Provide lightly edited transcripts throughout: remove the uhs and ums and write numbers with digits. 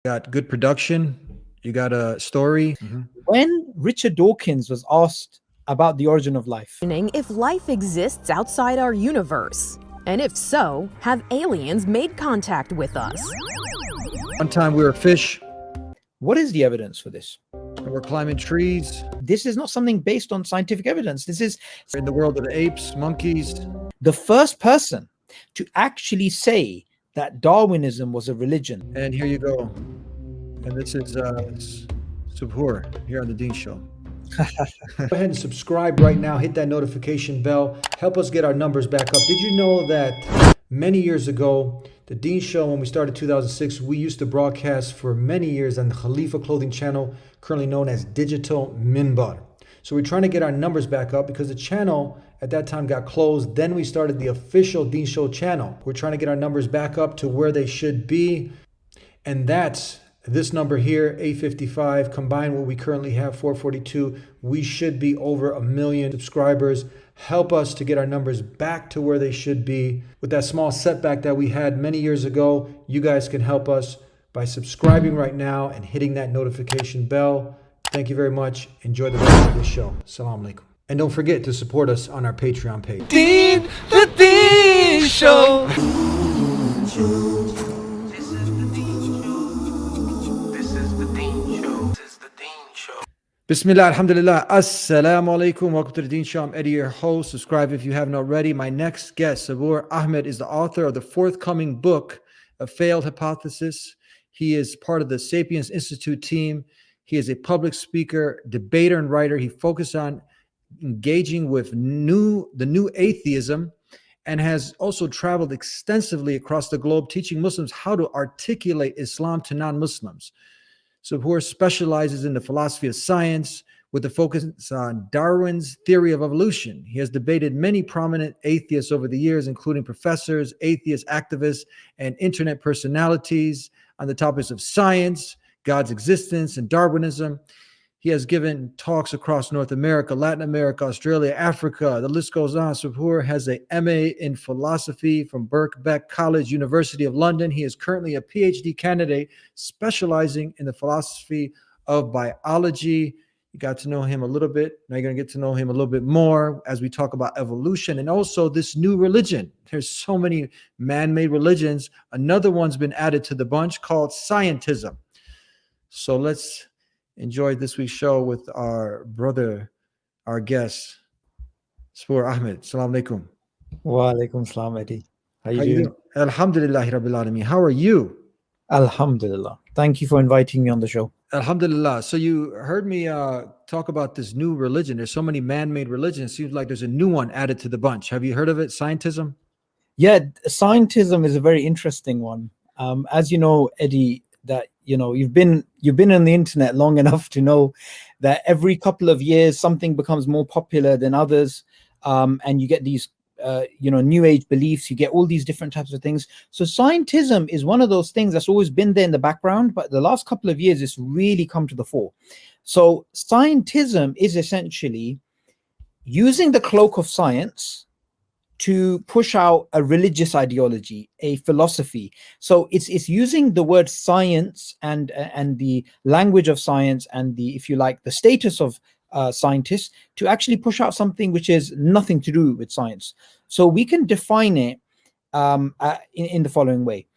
got good production. You got a story. When Richard Dawkins was asked about the origin of life, If life exists outside our universe, and if so, have aliens made contact with us? One time we were fish. what is the evidence for this? And we're climbing trees. This is not something based on scientific evidence. This is In the world of the apes, monkeys. the first person to actually say that Darwinism was a religion. And here you go. And this is Subhur here on the Dean Show. Go ahead and subscribe right now. Hit that notification bell. Help us get our numbers back up. Did you know that many years ago, the Dean Show, when we started 2006, we used to broadcast for many years on the Khalifa clothing channel, currently known as Digital Minbar. So we're trying to get our numbers back up because the channel at that time got closed. Then we started the official Dean Show channel. We're trying to get our numbers back up to where they should be. And that's this number here, 855, combined what we currently have, 442. We should be over 1 million subscribers. Help us to get our numbers back to where they should be. With that small setback that we had many years ago, you guys can help us by subscribing right now and hitting that notification bell. Thank you very much. Enjoy the rest of the show. Assalamu alaikum. And don't forget to support us on our Patreon page. Dean, the Dean Show. Bismillah, alhamdulillah, assalamu alaikum. Welcome to the Dean Show. I'm Eddie, your host. Subscribe if you haven't already. My next guest, Sabur Ahmed, is the author of the forthcoming book, A Failed Hypothesis. He is part of the Sapiens Institute team. He is a public speaker, debater, and writer. He focuses on engaging with the new atheism and has also traveled extensively across the globe, teaching Muslims how to articulate Islam to non-Muslims. Subhur specializes in the philosophy of science with a focus on Darwin's theory of evolution. He has debated many prominent atheists over the years, including professors, atheist activists, and internet personalities on the topics of science, God's existence, and Darwinism. He has given talks across North America, Latin America, Australia, Africa. The list goes on. Subhur has a MA in philosophy from Birkbeck College, University of London. He is currently a PhD candidate specializing in the philosophy of biology. You got to know him a little bit. Now you're going to get to know him a little bit more as we talk about evolution and also this new religion. There's so many man-made religions. Another one's been added to the bunch called Scientism. So let's enjoy this week's show with our brother, our guest, Sabur Ahmed. Assalamu alaikum. Wa alaikum salam, Eddie. How you doing? Alhamdulillah Rabbil Alameen. How are you? Alhamdulillah. Thank you for inviting me on the show. Alhamdulillah. So you heard me talk about this new religion. There's so many man-made religions. It seems like there's a new one added to the bunch. Have you heard of it? Scientism? Yeah, scientism is a very interesting one. As you know, Eddie, that you've been on the internet long enough to know that every couple of years something becomes more popular than others, and you get these new age beliefs. You get all these different types of things. So scientism is one of those things that's always been there in the background, but the last couple of years it's really come to the fore. So scientism is essentially using the cloak of science to push out a religious ideology, a philosophy. So it's using the word science and the language of science and the, if you like, the status of scientists to actually push out something which is nothing to do with science. So we can define it in the following way.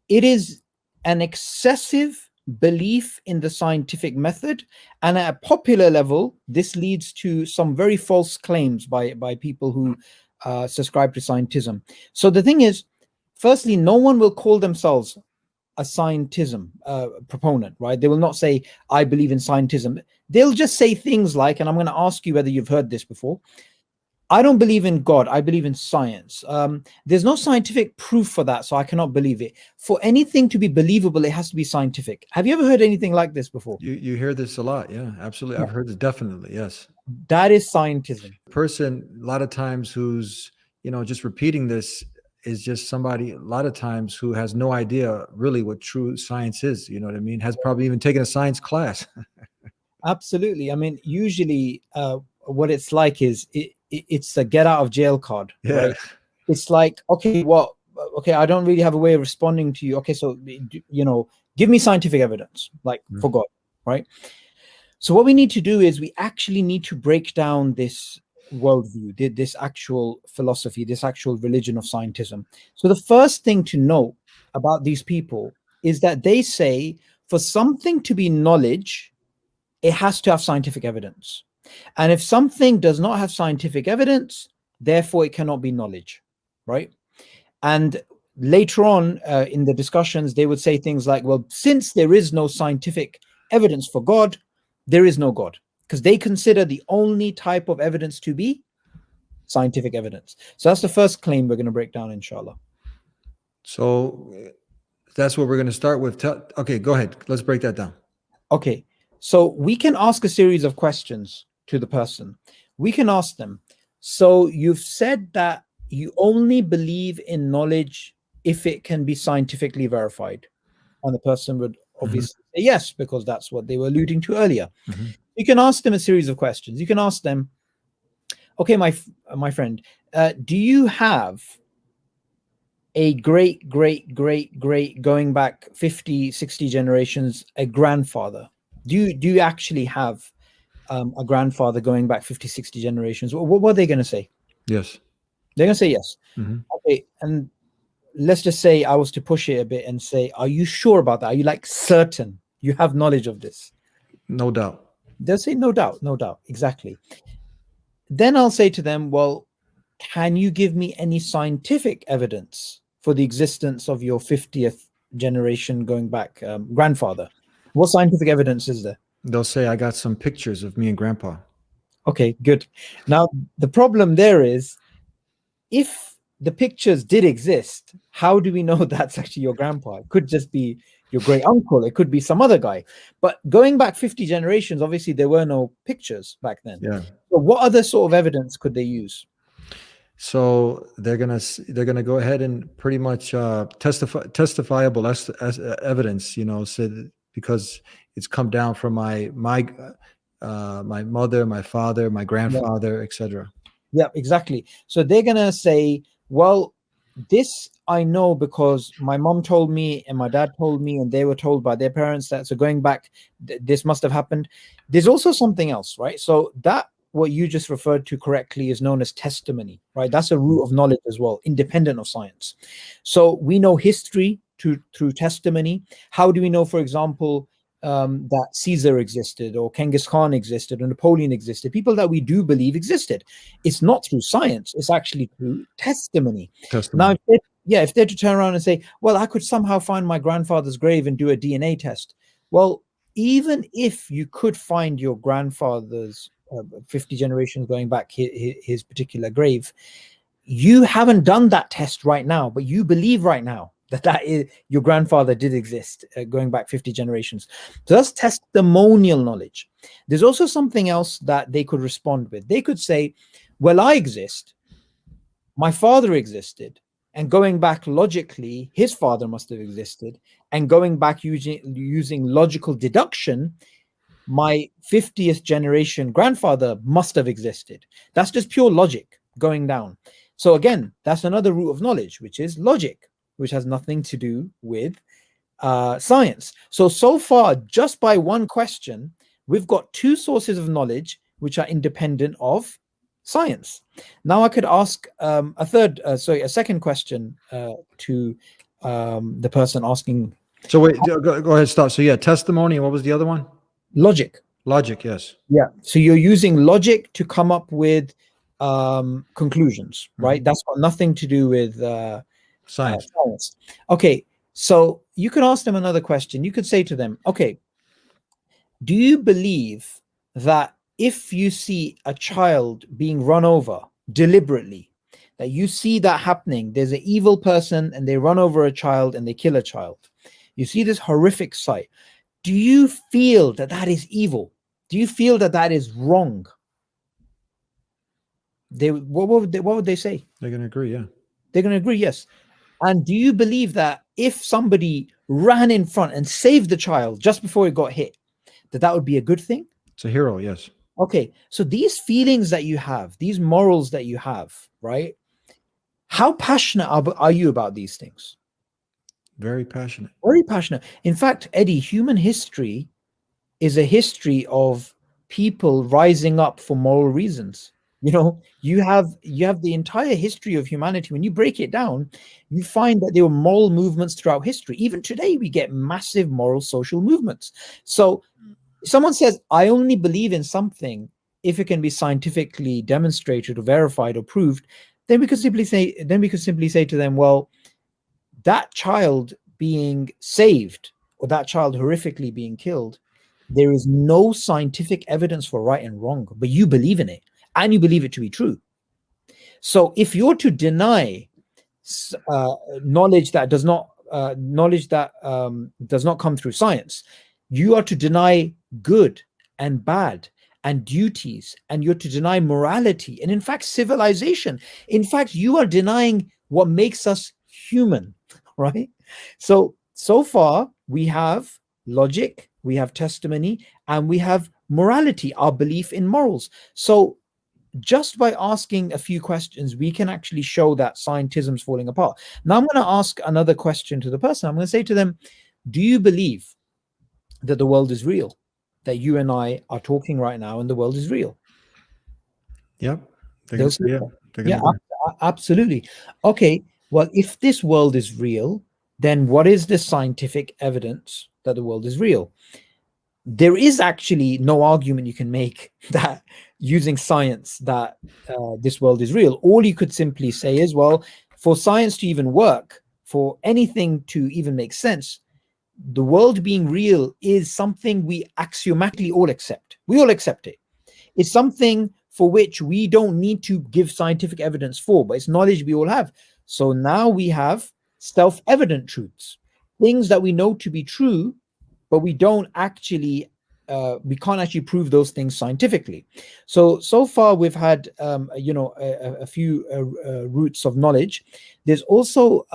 It is an excessive belief in the scientific method, and at a popular level, this leads to some very false claims by people who subscribe to scientism. So the thing is, firstly, no one will call themselves a scientism proponent, right? They will not say, I believe in scientism. They'll just say things like, and I'm going to ask you whether you've heard this before, I don't believe in God, I believe in science. There's no scientific proof for that, so I cannot believe it. For anything to be believable, it has to be scientific. Have you ever heard anything like this before? You hear this a lot. Yeah, absolutely. I've heard this definitely. Yes. That is scientism. Person, a lot of times who's, just repeating this is just somebody, a lot of times who has no idea really what true science is. You know what I mean? Has probably even taken a science class. Absolutely. I mean, usually what it's like is it's a get out of jail card. Yeah. Right? It's like, okay, I don't really have a way of responding to you. Okay, so Give me scientific evidence, like for God, right? So what we need to do is we actually need to break down this worldview, this actual philosophy, this actual religion of scientism. So the first thing to know about these people is that they say for something to be knowledge, it has to have scientific evidence. And if something does not have scientific evidence, therefore it cannot be knowledge, right? And later on in the discussions, they would say things like, well, since there is no scientific evidence for God, there is no God, because they consider the only type of evidence to be scientific evidence. So that's the first claim we're going to break down, inshallah. So that's what we're going to start with. Okay, go ahead. Let's break that down. Okay, so we can ask a series of questions to the person. We can ask them, so you've said that you only believe in knowledge if it can be scientifically verified. And the person would obviously say yes, because that's what they were alluding to earlier. You can ask them a series of questions. You can ask them, okay, my friend, do you have a great going back 50, 60 generations, a grandfather? Do you actually have a grandfather going back 50, 60 generations? What are they going to say? Yes. They're going to say yes. Okay, and let's just say I was to push it a bit and say, are you sure about that? Are you like certain you have knowledge of this? No doubt. They'll say no doubt, exactly. Then I'll say to them, well, can you give me any scientific evidence for the existence of your 50th generation going back grandfather? What scientific evidence is there? They'll say, I got some pictures of me and grandpa. Okay, good. Now, the problem there is, if the pictures did exist, how do we know that's actually your grandpa? It could just be your great uncle. It could be some other guy. But going back 50 generations, obviously there were no pictures back then. Yeah. So what other sort of evidence could they use? So they're gonna go ahead and pretty much testifiable evidence, so because it's come down from my mother, my father, my grandfather, etc. Yeah, exactly. So they're gonna say, well, this I know because my mom told me and my dad told me, and they were told by their parents that, so going back, this must have happened. There's also something else, right? So that what you just referred to correctly is known as testimony, right? That's a root of knowledge as well, independent of science. So we know history through testimony. How do we know, for example, that Caesar existed, or Genghis Khan existed, or Napoleon existed? People that we do believe existed. It's not through science, it's actually through testimony. Now, if they're to turn around and say, well, I could somehow find my grandfather's grave and do a DNA test. Well, even if you could find your grandfather's 50 generations going back his particular grave, you haven't done that test right now, but you believe right now that is your grandfather did exist going back 50 generations. So that's testimonial knowledge. There's also something else that they could respond with. They could say, well, I exist, my father existed, and going back logically, his father must have existed, and going back using logical deduction, my 50th generation grandfather must have existed. That's just pure logic going down. So again, that's another root of knowledge, which is logic, which has nothing to do with science. So far, just by one question, we've got two sources of knowledge which are independent of science. Now I could ask a second question to the person asking. So wait, go ahead, stop. So yeah, testimony, and what was the other one? Logic. Logic, yes. Yeah. So you're using logic to come up with conclusions, right? That's got nothing to do with science. Okay. So you could ask them another question. You could say to them, okay, do you believe that if you see a child being run over deliberately, that you see that happening, there's an evil person and they run over a child and they kill a child, you see this horrific sight, do you feel that that is evil? Do you feel that that is wrong? What would they say? They're going to agree, yeah. They're going to agree, yes. And do you believe that if somebody ran in front and saved the child just before it got hit, that would be a good thing? It's a hero, yes. Okay, so these feelings that you have, these morals that you have, right? How passionate are you about these things? Very passionate. Very passionate. In fact, Eddie, human history is a history of people rising up for moral reasons. You know, you have the entire history of humanity. When you break it down, you find that there were moral movements throughout history. Even today, we get massive moral social movements. So someone says, I only believe in something if it can be scientifically demonstrated or verified or proved, then we could simply say to them, well, that child being saved or that child horrifically being killed, there is no scientific evidence for right and wrong, but you believe in it and you believe it to be true. So if you're to deny knowledge that does not come through science, you are to deny good and bad and duties, and you're to deny morality and in fact civilization. In fact, you are denying what makes us human, right? So far we have logic, we have testimony, and we have morality, our belief in morals. So just by asking a few questions, we can actually show that scientism's falling apart. Now I'm going to ask another question to the person. I'm going to say to them, do you believe that the world is real? That you and I are talking right now and the world is real? Yep. Yeah. Absolutely. Okay, well, if this world is real, then what is the scientific evidence that the world is real? There is actually no argument you can make that using science that this world is real. All you could simply say is, well, for science to even work, for anything to even make sense, the world being real is something we axiomatically all accept. We all accept it. It's something for which we don't need to give scientific evidence for, but it's knowledge we all have. So now we have self-evident truths, things that we know to be true, but we don't actually, we can't actually prove those things scientifically. So far we've had, a few roots of knowledge. There's also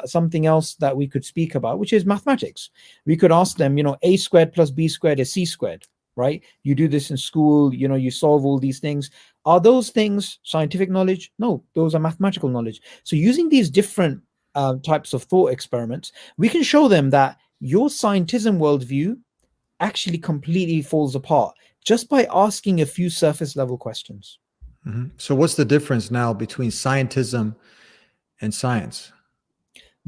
something else that we could speak about, which is mathematics. We could ask them, a squared plus b squared is c squared, right? You do this in school, you solve all these things. Are those things scientific knowledge? No, those are mathematical knowledge. So using these different types of thought experiments, we can show them that your scientism worldview actually completely falls apart just by asking a few surface level questions. Mm-hmm. So what's the difference now between scientism and science?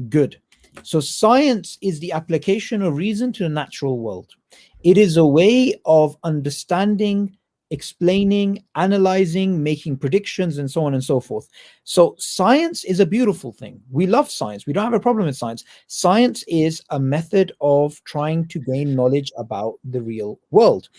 Good. So science is the application of reason to the natural world. It is a way of understanding, explaining, analyzing, making predictions, and so on and so forth. So science is a beautiful thing. We love science. We don't have a problem with science. Science is a method of trying to gain knowledge about the real world.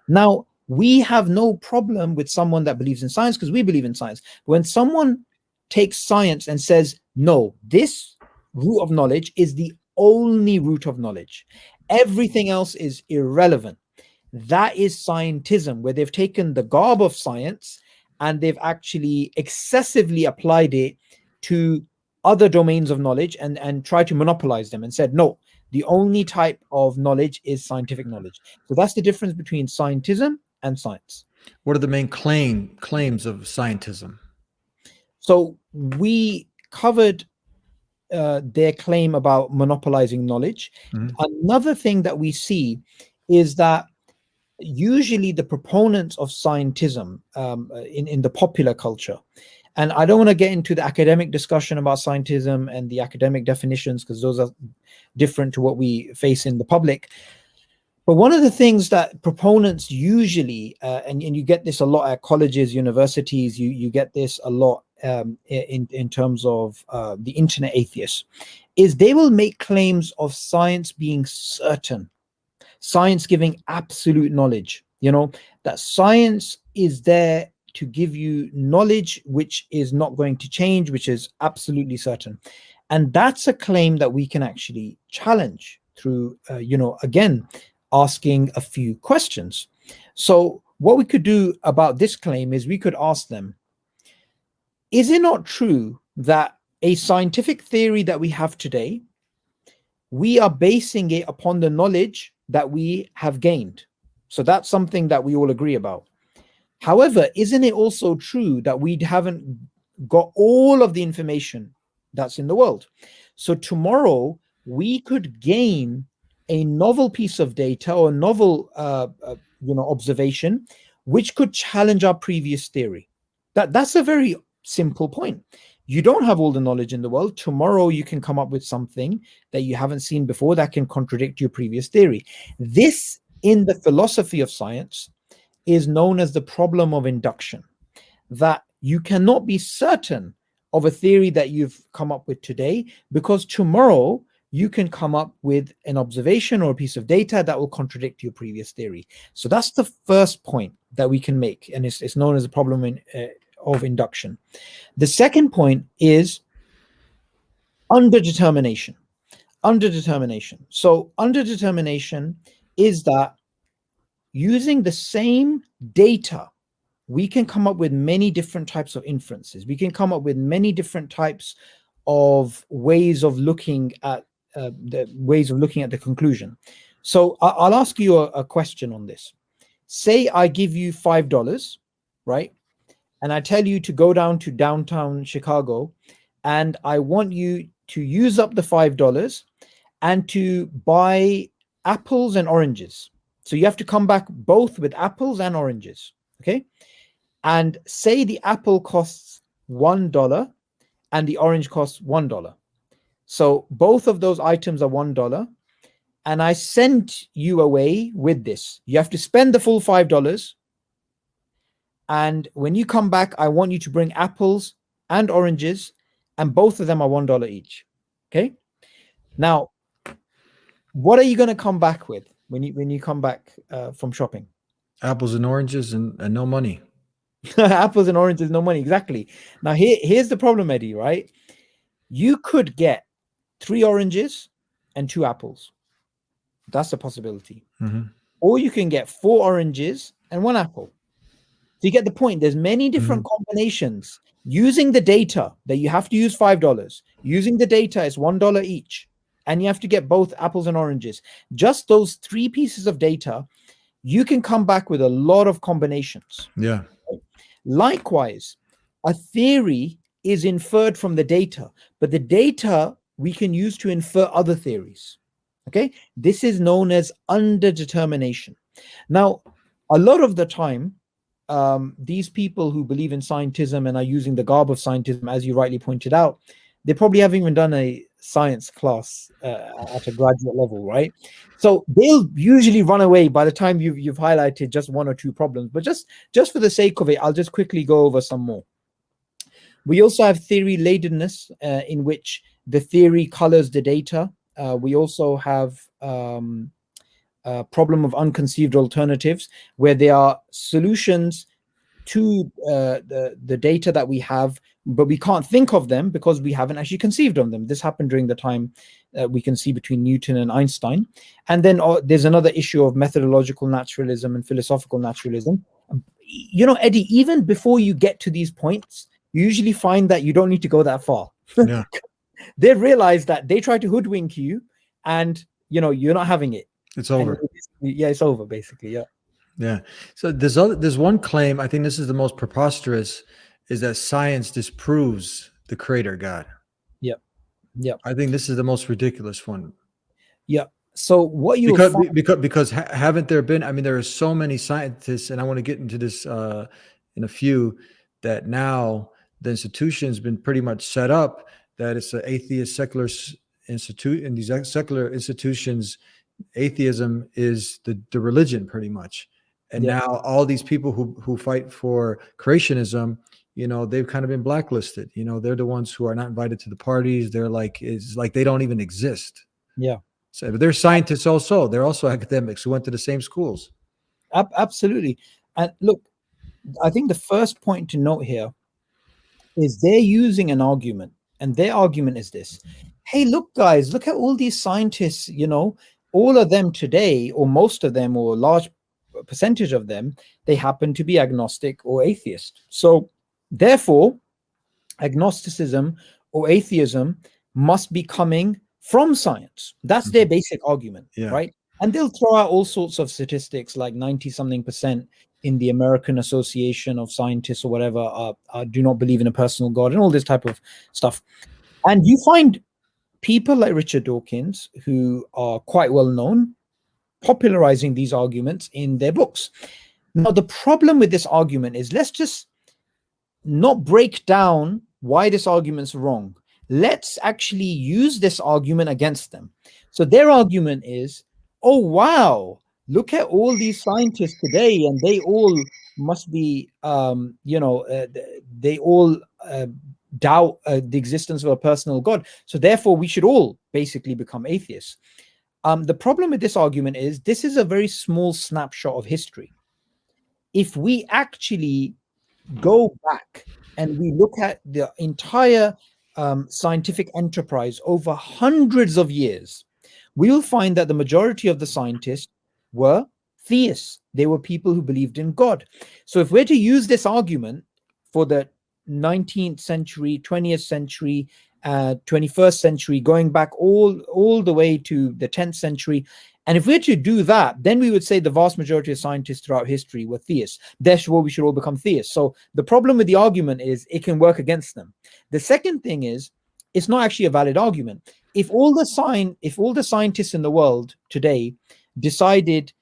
Now, we have no problem with someone that believes in science because we believe in science. When someone takes science and says, no, this root of knowledge is the only root of knowledge, everything else is irrelevant, that is scientism, where they've taken the garb of science and they've actually excessively applied it to other domains of knowledge and tried to monopolize them and said, no, the only type of knowledge is scientific knowledge. So that's the difference between scientism and science. What are the main claims of scientism? So we covered their claim about monopolizing knowledge. Mm-hmm. Another thing that we see is that usually the proponents of scientism in the popular culture, and I don't want to get into the academic discussion about scientism and the academic definitions because those are different to what we face in the public. But one of the things that proponents usually, and you get this a lot at colleges, universities, you get this a lot in terms of the internet atheists, is they will make claims of science being certain, science giving absolute knowledge, that science is there to give you knowledge which is not going to change, which is absolutely certain. And that's a claim that we can actually challenge through, again, asking a few questions. So what we could do about this claim is we could ask them, is it not true that a scientific theory that we have today, we are basing it upon the knowledge that we have gained? So that's something that we all agree about. However, isn't it also true that we haven't got all of the information that's in the world? So tomorrow we could gain a novel piece of data or novel observation which could challenge our previous theory. That's a very simple point. You don't have all the knowledge in the world. Tomorrow you can come up with something that you haven't seen before that can contradict your previous theory. This, in the philosophy of science, is known as the problem of induction, that you cannot be certain of a theory that you've come up with today, because tomorrow you can come up with an observation or a piece of data that will contradict your previous theory. So that's the first point that we can make, and it's known as the problem of induction. The second point is underdetermination. So underdetermination is that using the same data, we can come up with many different types of inferences. We can come up with many different types of ways of looking at the conclusion. So I'll ask you a question on this. Say I give you $5, right? And I tell you to go down to downtown Chicago, and I want you to use up the $5 and to buy apples and oranges. So you have to come back both with apples and oranges, okay? And say the apple costs $1 and the orange costs $1. So both of those items are $1, and I sent you away with this. You have to spend the full $5, and when you come back, I want you to bring apples and oranges, and both of them are $1 each. Okay. Now, what are you going to come back with when you come back from shopping? Apples and oranges and no money. Apples and oranges, no money. Exactly. Now, here's the problem, Eddie, right? You could get 3 oranges and 2 apples. That's a possibility. Mm-hmm. Or you can get 4 oranges and 1 apple. So you get the point. There's many different combinations. Using the data that you have to use $5. Using the data is $1 each. And you have to get both apples and oranges. Just those 3 pieces of data, you can come back with a lot of combinations. Yeah. Likewise, a theory is inferred from the data, but the data we can use to infer other theories. Okay, this is known as underdetermination. Now, a lot of the time, these people who believe in scientism and are using the garb of scientism, as you rightly pointed out, they probably haven't even done a science class at a graduate level, right? So they'll usually run away by the time you've highlighted just 1 or 2 problems. But just for the sake of it, I'll just quickly go over some more. We also have theory ladenness, in which the theory colors the data. We also have a problem of unconceived alternatives, where there are solutions to the data that we have, but we can't think of them because we haven't actually conceived of them. This happened during the time we can see between Newton and Einstein. And then there's another issue of methodological naturalism and philosophical naturalism. You know, Eddie, even before you get to these points, you usually find that you don't need to go that far. Yeah. They realize that they try to hoodwink you, and you're not having it. It's over. It's over, basically. Yeah. Yeah. So there's one claim, I think this is the most preposterous, is that science disproves the creator God. Yep. Yep. I think this is the most ridiculous one. Yep. So what you because haven't there been? I mean, there are so many scientists, and I want to get into this in a few, that now the institution's been pretty much set up that it's an atheist secular institute. In these secular institutions, atheism is the religion pretty much. And now all these people who fight for creationism, they've kind of been blacklisted. They're the ones who are not invited to the parties. They're like, it's like they don't even exist. Yeah. So, but they're scientists also. They're also academics who went to the same schools. Absolutely. And look, I think the first point to note here is they're using an argument, and their argument is this: hey, look, guys, look at all these scientists, all of them today, or most of them, or a large percentage of them, they happen to be agnostic or atheist. So therefore, agnosticism or atheism must be coming from science. That's their basic argument, right? And they'll throw out all sorts of statistics, like 90-something% in the American Association of Scientists or whatever do not believe in a personal God, and all this type of stuff. And you find people like Richard Dawkins, who are quite well known, popularizing these arguments in their books. Now, the problem with this argument is, let's just not break down why this argument's wrong. Let's actually use this argument against them. So their argument is, oh, wow, look at all these scientists today, and they all must be, they all doubt the existence of a personal God. So therefore, we should all basically become atheists. The problem with this argument is, this is a very small snapshot of history. If we actually go back and we look at the entire scientific enterprise over hundreds of years, we will find that the majority of the scientists were theists. They were people who believed in God. So if we're to use this argument for the 19th century, 20th century, 21st century, going back all the way to the 10th century, and if we're to do that, then we would say the vast majority of scientists throughout history were theists. Therefore, we should all become theists. So the problem with the argument is it can work against them. The second thing is, it's not actually a valid argument. If all the scientists in the world today decided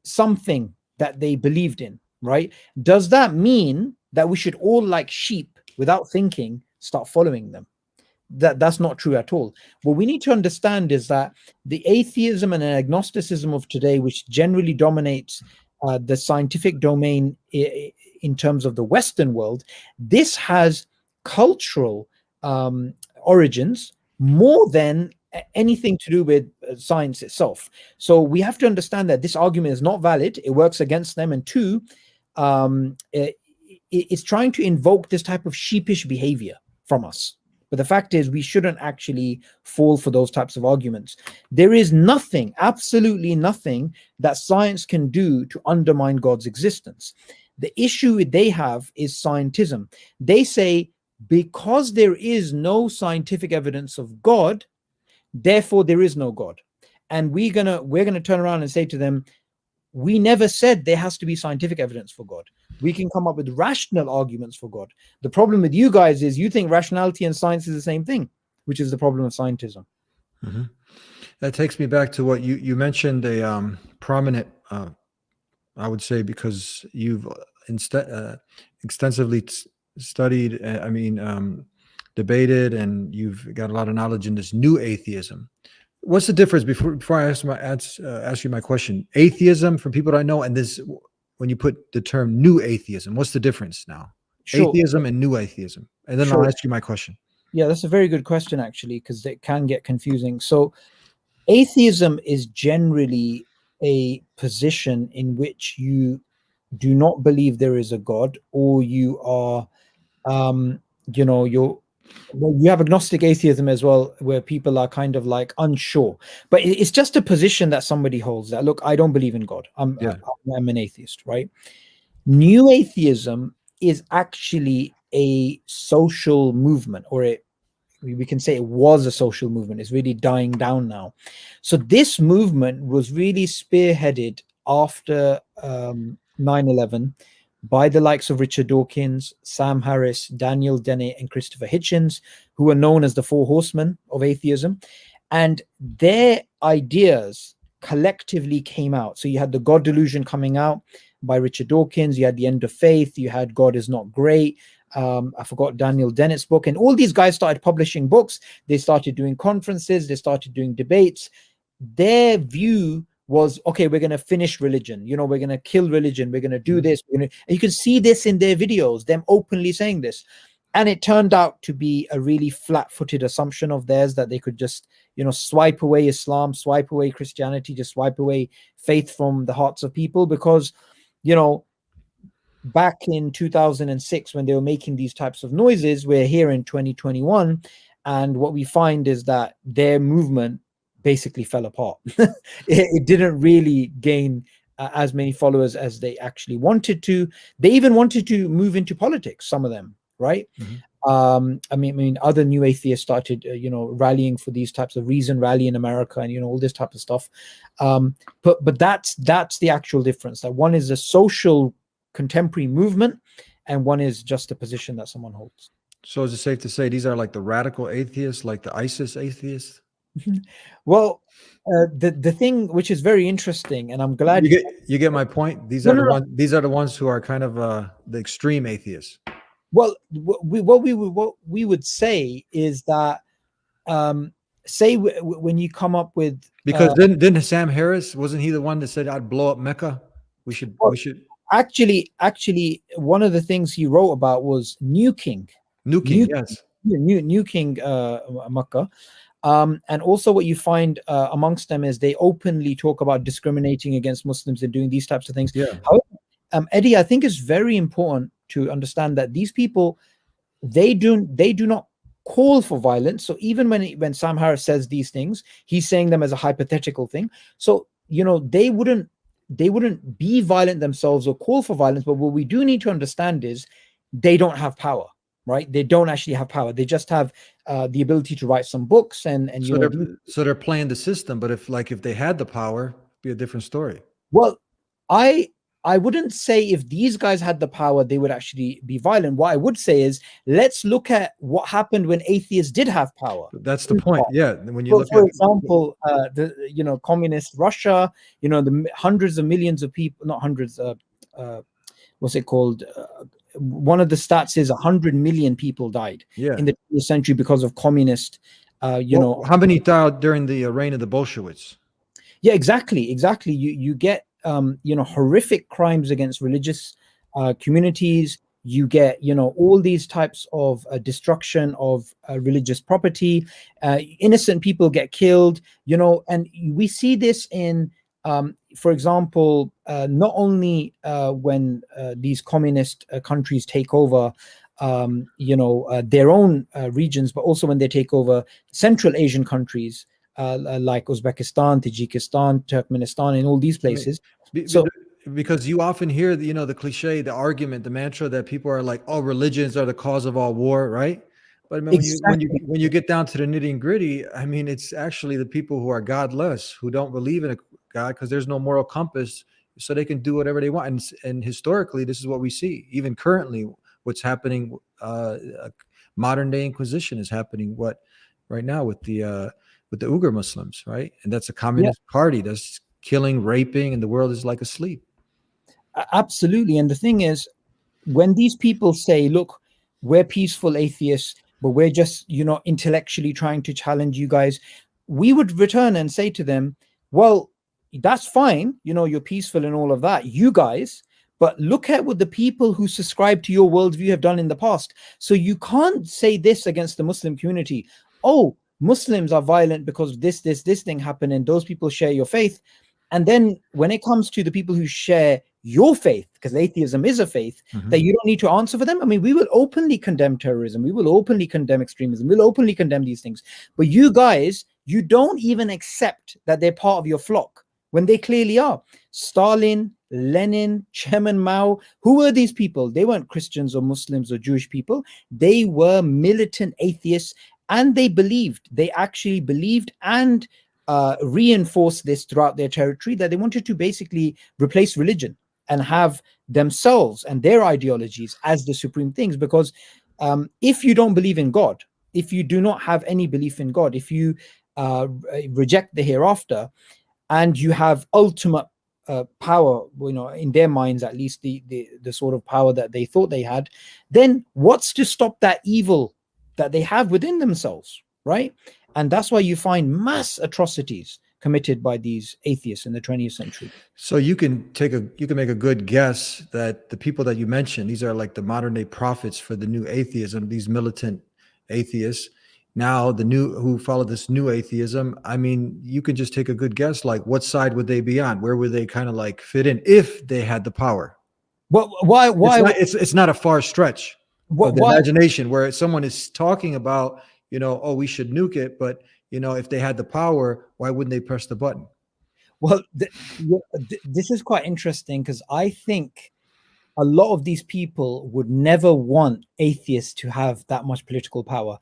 something that they believed in, right? Does that mean that we should all, like sheep, without thinking, start following them? That's not true at all. What we need to understand is that the atheism and agnosticism of today, which generally dominates the scientific domain in terms of the Western world, this has cultural origins more than anything to do with science itself. So we have to understand that this argument is not valid. It works against them. And two, it's trying to invoke this type of sheepish behavior from us. But the fact is, we shouldn't actually fall for those types of arguments. There is nothing, absolutely nothing, that science can do to undermine God's existence. The issue they have is scientism. They say, because there is no scientific evidence of God, therefore there is no God. And we're gonna turn around and say to them, we never said there has to be scientific evidence for God. We can come up with rational arguments for God. The problem with you guys is you think rationality and science is the same thing, which is the problem of scientism. Mm-hmm. That takes me back to what you mentioned, a prominent, I would say, because you've extensively studied, debated, and you've got a lot of knowledge in this new atheism. What's the difference, before I ask you my question? Atheism, for people that I know, and this, when you put the term new atheism, what's the difference now? Sure. Atheism and new atheism. And then I'll ask you my question. Yeah, that's a very good question, actually, because it can get confusing. So atheism is generally a position in which you do not believe there is a God, or you are, you have agnostic atheism as well, where people are kind of like unsure. But it's just a position that somebody holds, that, look, I don't believe in God. I'm an atheist, right? New atheism is actually a social movement, or we can say it was a social movement. It's really dying down now. So this movement was really spearheaded after 9/11 by the likes of Richard Dawkins, Sam Harris, Daniel Dennett, and Christopher Hitchens, who are known as the Four Horsemen of atheism. And their ideas collectively came out. So you had the God Delusion coming out by Richard Dawkins, you had The End of Faith, you had God Is Not Great, I forgot Daniel Dennett's book, and all these guys started publishing books. They started doing conferences, they started doing debates. Their view was, okay, we're going to finish religion, we're going to kill religion, we're going to do this, and you can see this in their videos, them openly saying this. And it turned out to be a really flat-footed assumption of theirs, that they could just swipe away Islam, swipe away Christianity, just swipe away faith from the hearts of people. Because back in 2006, when they were making these types of noises, we're here in 2021, and what we find is that their movement basically fell apart. It didn't really gain as many followers as they actually wanted to. They even wanted to move into politics, some of them, right? Mm-hmm. Other new atheists started rallying for these types of Reason Rally in America, and all this type of stuff. But that's the actual difference, that one is a social contemporary movement and one is just a position that someone holds. So is it safe to say these are like the radical atheists, like the ISIS atheists? Well, the thing which is very interesting, and I'm glad You get my point. These No, are no, the no. ones. These are the ones who are kind of the extreme atheists. Well, what we would say is that say when you come up with Because didn't Sam Harris, wasn't he the one that said I'd blow up Mecca? We should well, we should actually one of the things he wrote about was nuking yes. nuking Makkah. And also what you find amongst them is they openly talk about discriminating against Muslims and doing these types of things. Yeah. However, Eddie, I think it's very important to understand that these people, they do not call for violence. So even when Sam Harris says these things, he's saying them as a hypothetical thing. So they wouldn't be violent themselves or call for violence. But what we do need to understand is they don't have power, right? They don't actually have power. They just have the ability to write some books and so they're playing the system. But if they had the power, it'd be a different story. Well, I wouldn't say if these guys had the power, they would actually be violent. What I would say is, let's look at what happened when atheists did have power. That's the point. Yeah. When you look for at example, the communist Russia, the hundreds of millions of people, not hundreds, what's it called? One of the stats is 100 million people died in the 20th century because of communist, how many died during the reign of the Bolsheviks? Yeah, exactly. You get horrific crimes against religious communities. You get all these types of destruction of religious property. Innocent people get killed. And we see this in for example, not only when these communist countries take over their own regions, but also when they take over Central Asian countries like Uzbekistan, Tajikistan, Turkmenistan, and all these places. Because you often hear the cliche, the argument, the mantra that people are like, "Oh, religions are the cause of all war," right? But I mean, when you get down to the nitty and gritty, I mean, it's actually the people who are godless, who don't believe in a God, because there's no moral compass, so they can do whatever they want. And historically, this is what we see. Even currently, what's happening, modern day Inquisition is happening. Right now with the Uyghur Muslims, right? And that's a communist party that's killing, raping, and the world is like asleep. Absolutely. And the thing is, when these people say, "Look, we're peaceful atheists, but we're just intellectually trying to challenge you guys," we would return and say to them, "Well, that's fine, you're peaceful and all of that, you guys, but look at what the people who subscribe to your worldview have done in the past. So you can't say this against the Muslim community. Oh, Muslims are violent because this thing happened and those people share your faith. And then when it comes to the people who share your faith, because atheism is a faith, that you don't need to answer for them. I mean, we will openly condemn terrorism. We will openly condemn extremism. We'll openly condemn these things. But you guys, you don't even accept that they're part of your flock when they clearly are. Stalin, Lenin, Chairman Mao, who were these people? They weren't Christians or Muslims or Jewish people. They were militant atheists, and they actually believed and reinforced this throughout their territory, that they wanted to basically replace religion and have themselves and their ideologies as the supreme things. Because if you don't believe in God, if you do not have any belief in God, if you reject the hereafter, and you have ultimate power, in their minds at least, the sort of power that they thought they had, then what's to stop that evil that they have within themselves, right? And that's why you find mass atrocities committed by these atheists in the 20th century. So you can make a good guess that the people that you mentioned, these are like the modern day prophets for the new atheism, these militant atheists. Now who follow this new atheism, I mean, you can just take a good guess, like what side would they be on? Where would they kind of like fit in if they had the power? Well, why? It's not a far stretch of the imagination where someone is talking about, oh, we should nuke it, but if they had the power, why wouldn't they press the button? Well, this is quite interesting, because I think a lot of these people would never want atheists to have that much political power.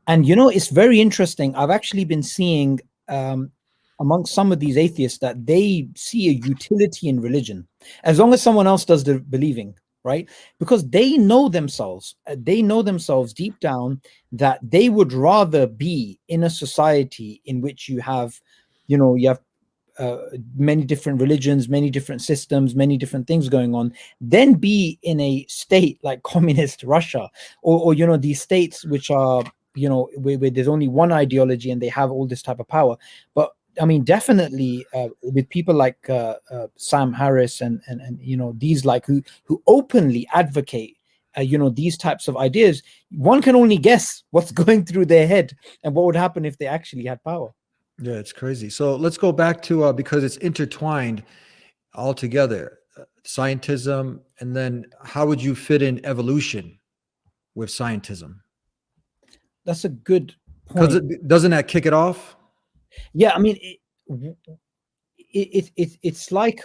And it's very interesting. I've actually been seeing amongst some of these atheists that they see a utility in religion, as long as someone else does the believing, right? Because they know themselves deep down that they would rather be in a society in which you have many different religions, many different systems, many different things going on, than be in a state like communist Russia, or these states which are, where there's only one ideology and they have all this type of power. But I mean, definitely with people like Sam Harris and these who openly advocate these types of ideas, one can only guess what's going through their head and what would happen if they actually had power. Yeah, it's crazy. So let's go back to because it's intertwined all together, scientism, and then how would you fit in evolution with scientism? That's a good point. Because doesn't that kick it off? Yeah, I mean, it's like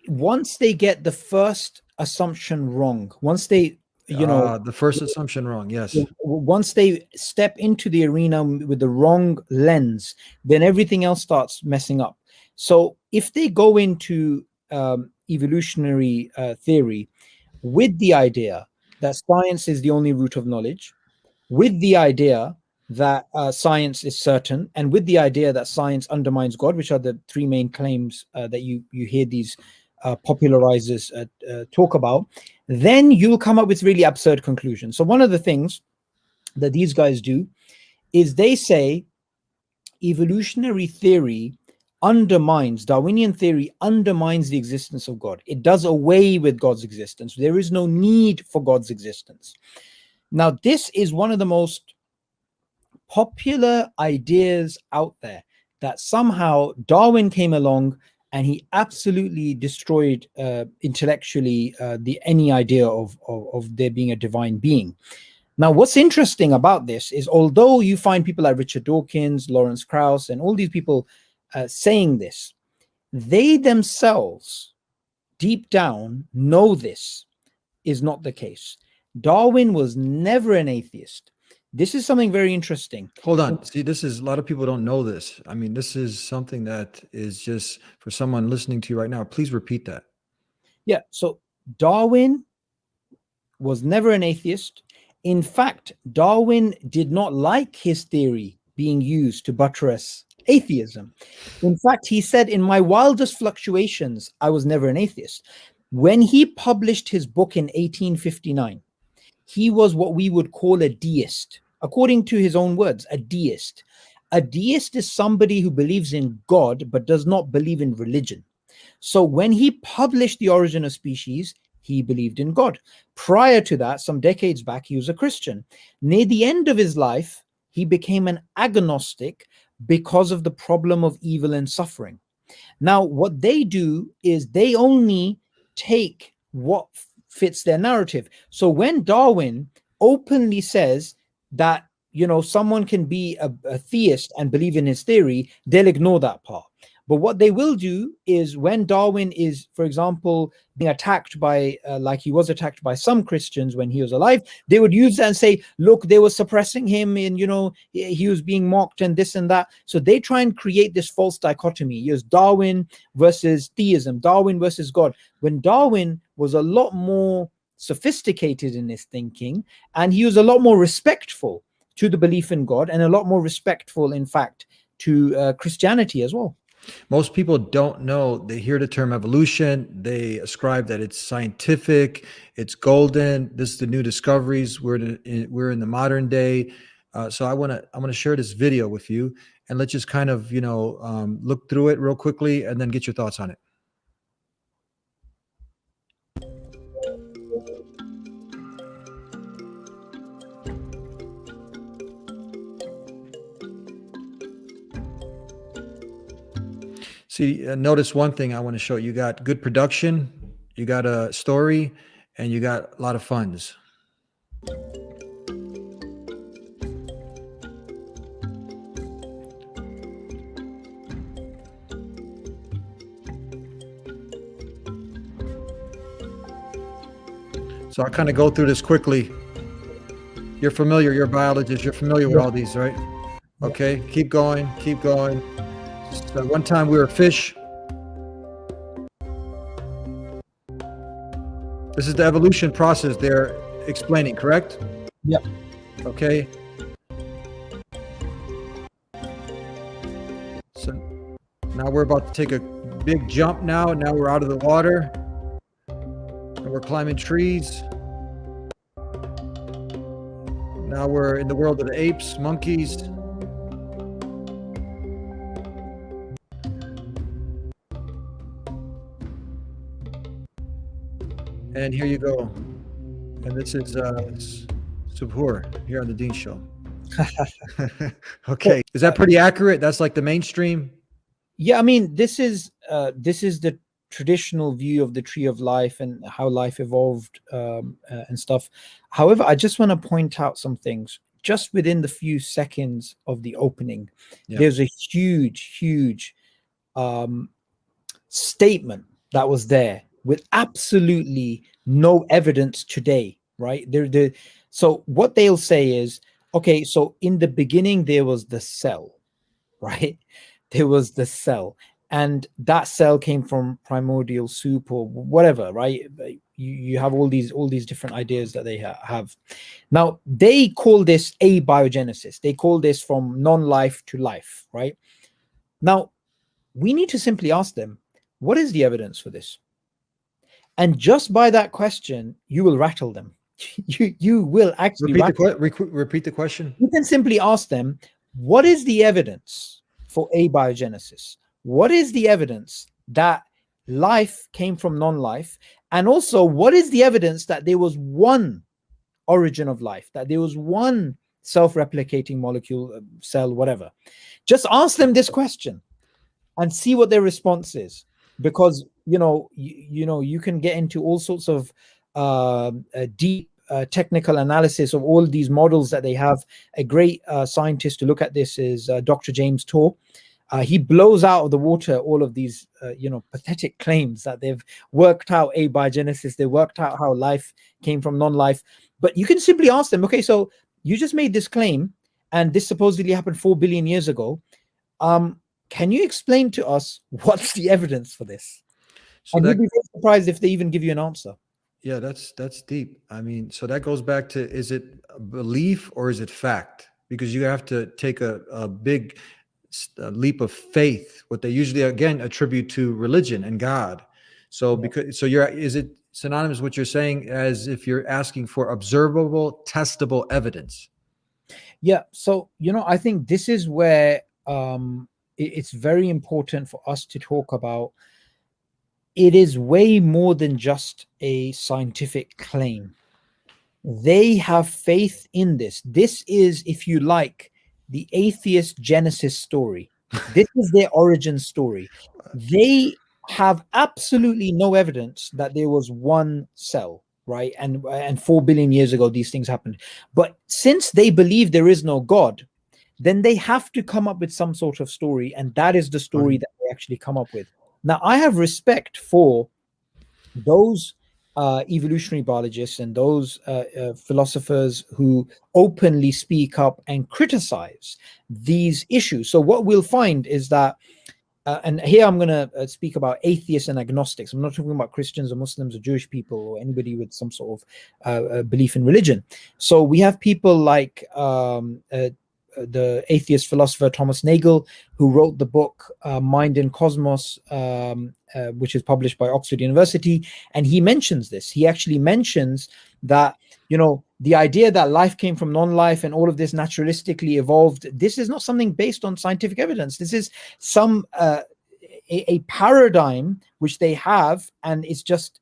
once they get the first assumption wrong, once they the first assumption wrong, yes. Once they step into the arena with the wrong lens, then everything else starts messing up. So if they go into evolutionary theory with the idea that science is the only root of knowledge, with the idea that science is certain, and with the idea that science undermines God, which are the three main claims that you hear these popularizers talk about, then you'll come up with really absurd conclusions. So one of the things that these guys do is they say evolutionary theory Darwinian theory undermines the existence of God. It does away with God's existence. There is no need for God's existence. Now, this is one of the most popular ideas out there, that somehow Darwin came along and he absolutely destroyed intellectually any idea of there being a divine being. Now, what's interesting about this is, although you find people like Richard Dawkins, Lawrence Krauss, and all these people saying this, they themselves deep down know this is not the case. Darwin was never an atheist. This is something very interesting. Hold on. See, this is, a lot of people don't know this. I mean, this is something that is just for someone listening to you right now. Please repeat that. Yeah. So Darwin was never an atheist. In fact, Darwin did not like his theory being used to buttress atheism. In fact, he said, in my wildest fluctuations, I was never an atheist. When he published his book in 1859, he was what we would call a deist. According to his own words, a deist. A deist is somebody who believes in God but does not believe in religion. So when he published The Origin of Species, he believed in God. Prior to that, some decades back, he was a Christian. Near the end of his life, he became an agnostic because of the problem of evil and suffering. Now, what they do is they only take what fits their narrative. So when Darwin openly says that, someone can be a theist and believe in his theory, they'll ignore that part. But what they will do is, when Darwin is, for example, being attacked by, like he was attacked by some Christians when he was alive, they would use that and say, look, they were suppressing him and, he was being mocked and this and that. So they try and create this false dichotomy. Here's Darwin versus theism, Darwin versus God. When Darwin was a lot more sophisticated in his thinking, and he was a lot more respectful to the belief in God, and a lot more respectful, in fact, to Christianity as well. Most people don't know. They hear the term evolution, they ascribe that it's scientific, it's golden, this is the new discoveries, we're in the modern day. So I want to share this video with you, and let's just kind of look through it real quickly and then get your thoughts on it. See, notice one thing I want to show you. You got good production, you got a story, and you got a lot of funds. So I'll kind of go through this quickly. You're familiar, you're a biologist, you're familiar with all these, right? Okay, keep going, keep going. So one time we were fish. This is the evolution process they're explaining, correct? Yep. Okay. So now we're about to take a big jump now. Now we're out of the water. And we're climbing trees. Now we're in the world of the apes, monkeys. And here you go. And this is Subhur here on the Dean Show. Okay. Is that pretty accurate? That's like the mainstream? Yeah, I mean, this is the traditional view of the tree of life and how life evolved and stuff. However, I just want to point out some things. Just within the few seconds of the opening, there's a huge statement that was there with absolutely no evidence today, right? So what they'll say is, okay, so in the beginning there was the cell, right? There was the cell, and that cell came from primordial soup or whatever, right? You have all these different ideas that they have. Now they call this abiogenesis. They call this from non-life to life, right? Now we need to simply ask them, what is the evidence for this? And just by that question, you will rattle them. You will actually repeat the question. You can simply ask them, what is the evidence for abiogenesis? What is the evidence that life came from non-life? And also, what is the evidence that there was one origin of life, that there was one self-replicating molecule, cell, whatever? Just ask them this question and see what their response is. Because you can get into all sorts of deep technical analysis of all these models that they have. A great scientist to look at this is Dr. James Torr. He blows out of the water all of these pathetic claims that they've worked out abiogenesis. They worked out how life came from non-life. But you can simply ask them, okay, so you just made this claim and this supposedly happened 4 billion years ago. Can you explain to us what's the evidence for this? So and you'd be very surprised if they even give you an answer. Yeah, that's deep. I mean, so that goes back to, is it belief or is it fact? Because you have to take a big leap of faith, what they usually again attribute to religion and God. So is it synonymous what you're saying as if you're asking for observable, testable evidence? Yeah. So I think this is where it's very important for us to talk about. It is way more than just a scientific claim. They have faith in this. This is, if you like, the atheist Genesis story. This is their origin story. They have absolutely no evidence that there was one cell, right? And 4 billion years ago, these things happened. But since they believe there is no God, then they have to come up with some sort of story, and that is the story that they actually come up with. Now, I have respect for those evolutionary biologists and those philosophers who openly speak up and criticize these issues. So what we'll find is that, and here I'm going to speak about atheists and agnostics. I'm not talking about Christians or Muslims or Jewish people or anybody with some sort of belief in religion. So we have people like the atheist philosopher Thomas Nagel, who wrote the book Mind and Cosmos, which is published by Oxford University. And he mentions this. He actually mentions that, the idea that life came from non-life and all of this naturalistically evolved, this is not something based on scientific evidence. This is some a paradigm which they have, and it's just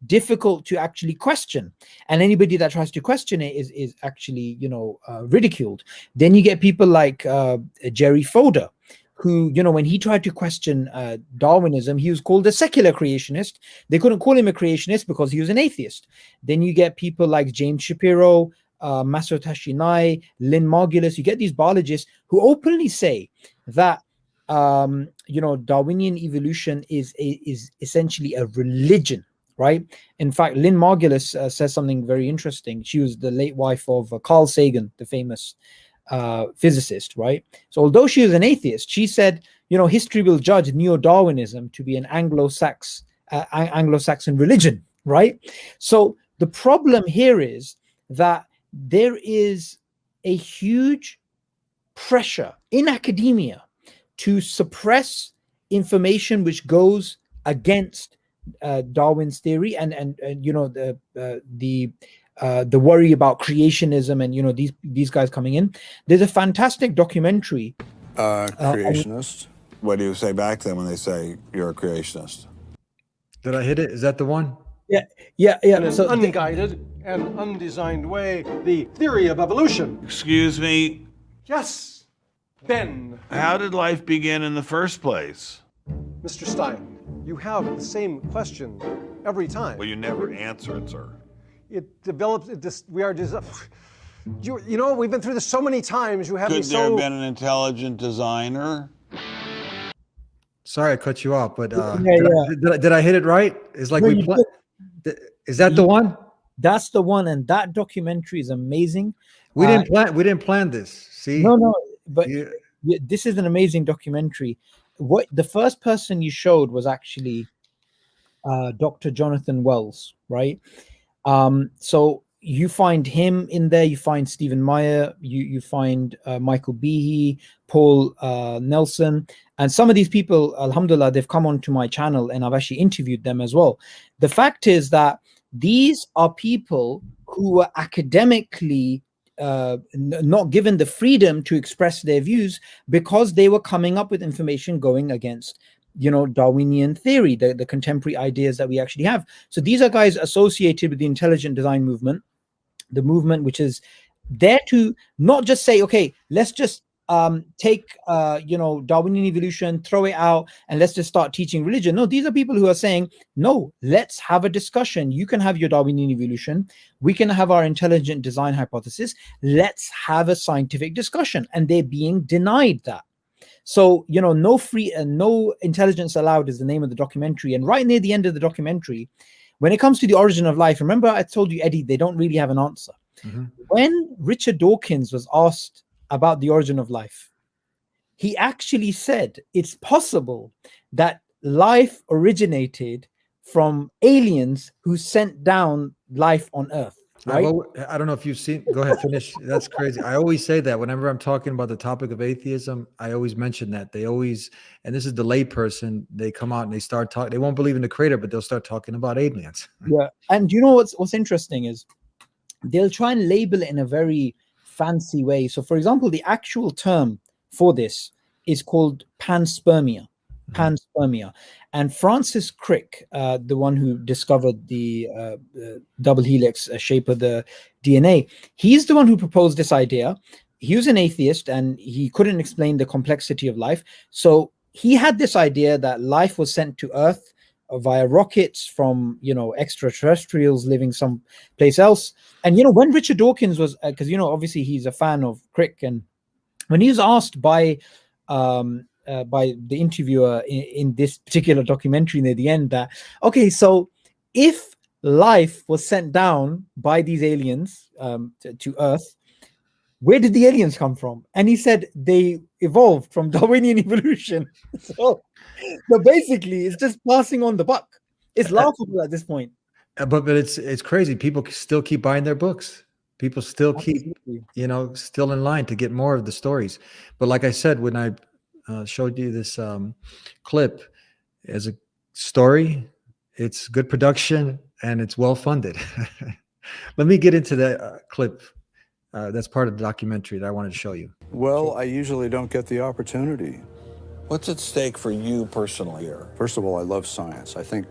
difficult to actually question, and anybody that tries to question it is actually ridiculed. Then you get people like Jerry Fodor, who when he tried to question Darwinism, he was called a secular creationist. They couldn't call him a creationist because he was an atheist. Then you get people like James Shapiro, Masayoshi Nai, Lynn Margulis. You get these biologists who openly say that Darwinian evolution is essentially a religion, right? In fact, Lynn Margulis says something very interesting. She was the late wife of Carl Sagan, the famous physicist, right? So although she was an atheist, she said, history will judge neo-Darwinism to be an Anglo-Saxon religion, right? So the problem here is that there is a huge pressure in academia to suppress information which goes against Darwin's theory, and you know, the worry about creationism, and you know, these guys coming in. There's a fantastic documentary. Creationist. What do you say back to them when they say you're a creationist? Did I hit it? Is that the one? Yeah. In an unguided and undesigned way, the theory of evolution. Excuse me, Yes, Ben. how did life begin in the first place? Mr. Stein, you have the same question every time. Well, you never answer it, sir. It develops, you know, we've been through this so many times. You have me Could there have been an intelligent designer? Sorry, I cut you off, but Yeah. did I hit it right? It's like No, is that the one? That's the one, and that documentary is amazing. We didn't plan this. See? No, but this is an amazing documentary. What the first person you showed was actually Dr. Jonathan Wells, right? So you find him in there. You find Stephen Meyer. You find Michael Behe, Paul Nelson, and some of these people, alhamdulillah, they've come onto my channel, and I've actually interviewed them as well. The fact is that these are people who were academically not given the freedom to express their views because they were coming up with information going against, you know, Darwinian theory, the contemporary ideas that we actually have. So these are guys associated with the intelligent design movement, the movement which is there to not just say, okay, let's just take you know, Darwinian evolution, throw it out, and let's just start teaching religion. No, these are people who are saying, no, let's have a discussion. You can have your Darwinian evolution, we can have our intelligent design hypothesis, let's have a scientific discussion. And they're being denied that. So, you know, no free and no intelligence allowed is the name of the documentary. And right near the end of the documentary, when it comes to the origin of life, remember I told you, Eddie, they don't really have an answer. Mm-hmm. When Richard Dawkins was asked about the origin of life, he actually said it's possible that life originated from aliens who sent down life on Earth. Right? I don't know if you've seen. Go ahead, finish. That's crazy. I always say that whenever I'm talking about the topic of atheism, I always mention that. They always, and this is the lay person, they come out and they start talking. They won't believe in the creator, but they'll start talking about aliens. Yeah, and you know what's interesting is they'll try and label it in a very fancy way. So, for example, the actual term for this is called panspermia. Panspermia. And Francis Crick, the one who discovered the double helix shape of the DNA, he's the one who proposed this idea. He was an atheist and he couldn't explain the complexity of life. So he had this idea that life was sent to Earth via rockets from, you know, extraterrestrials living someplace else. And, you know, when Richard Dawkins was, because, you know, obviously he's a fan of Crick, and when he was asked by the interviewer in this particular documentary near the end that, okay, so if life was sent down by these aliens to Earth, where did the aliens come from? And he said they evolved from Darwinian evolution. So basically, it's just passing on the buck. It's laughable at this point. But it's crazy. People still keep buying their books. People still keep, you know, still in line to get more of the stories. But like I said, when I showed you this clip as a story, it's good production and it's well funded. Let me get into that clip. That's part of the documentary that I wanted to show you. Well, I usually don't get the opportunity. What's at stake for you personally here? First of all, I love science. I think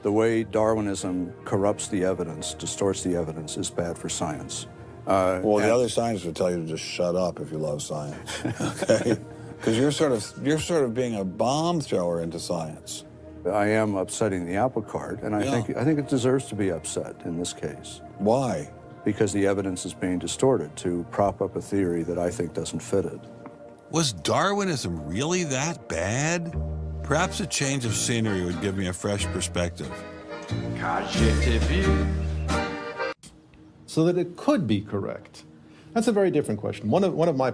the way Darwinism corrupts the evidence, distorts the evidence, is bad for science. Well, the other scientists would tell you to just shut up if you love science, okay? Because you're sort of being a bomb thrower into science. I am upsetting the apple cart, and I think it deserves to be upset in this case. Why? Because the evidence is being distorted to prop up a theory that I think doesn't fit it. Was Darwinism really that bad? Perhaps a change of scenery would give me a fresh perspective. So that it could be correct. That's a very different question. One of my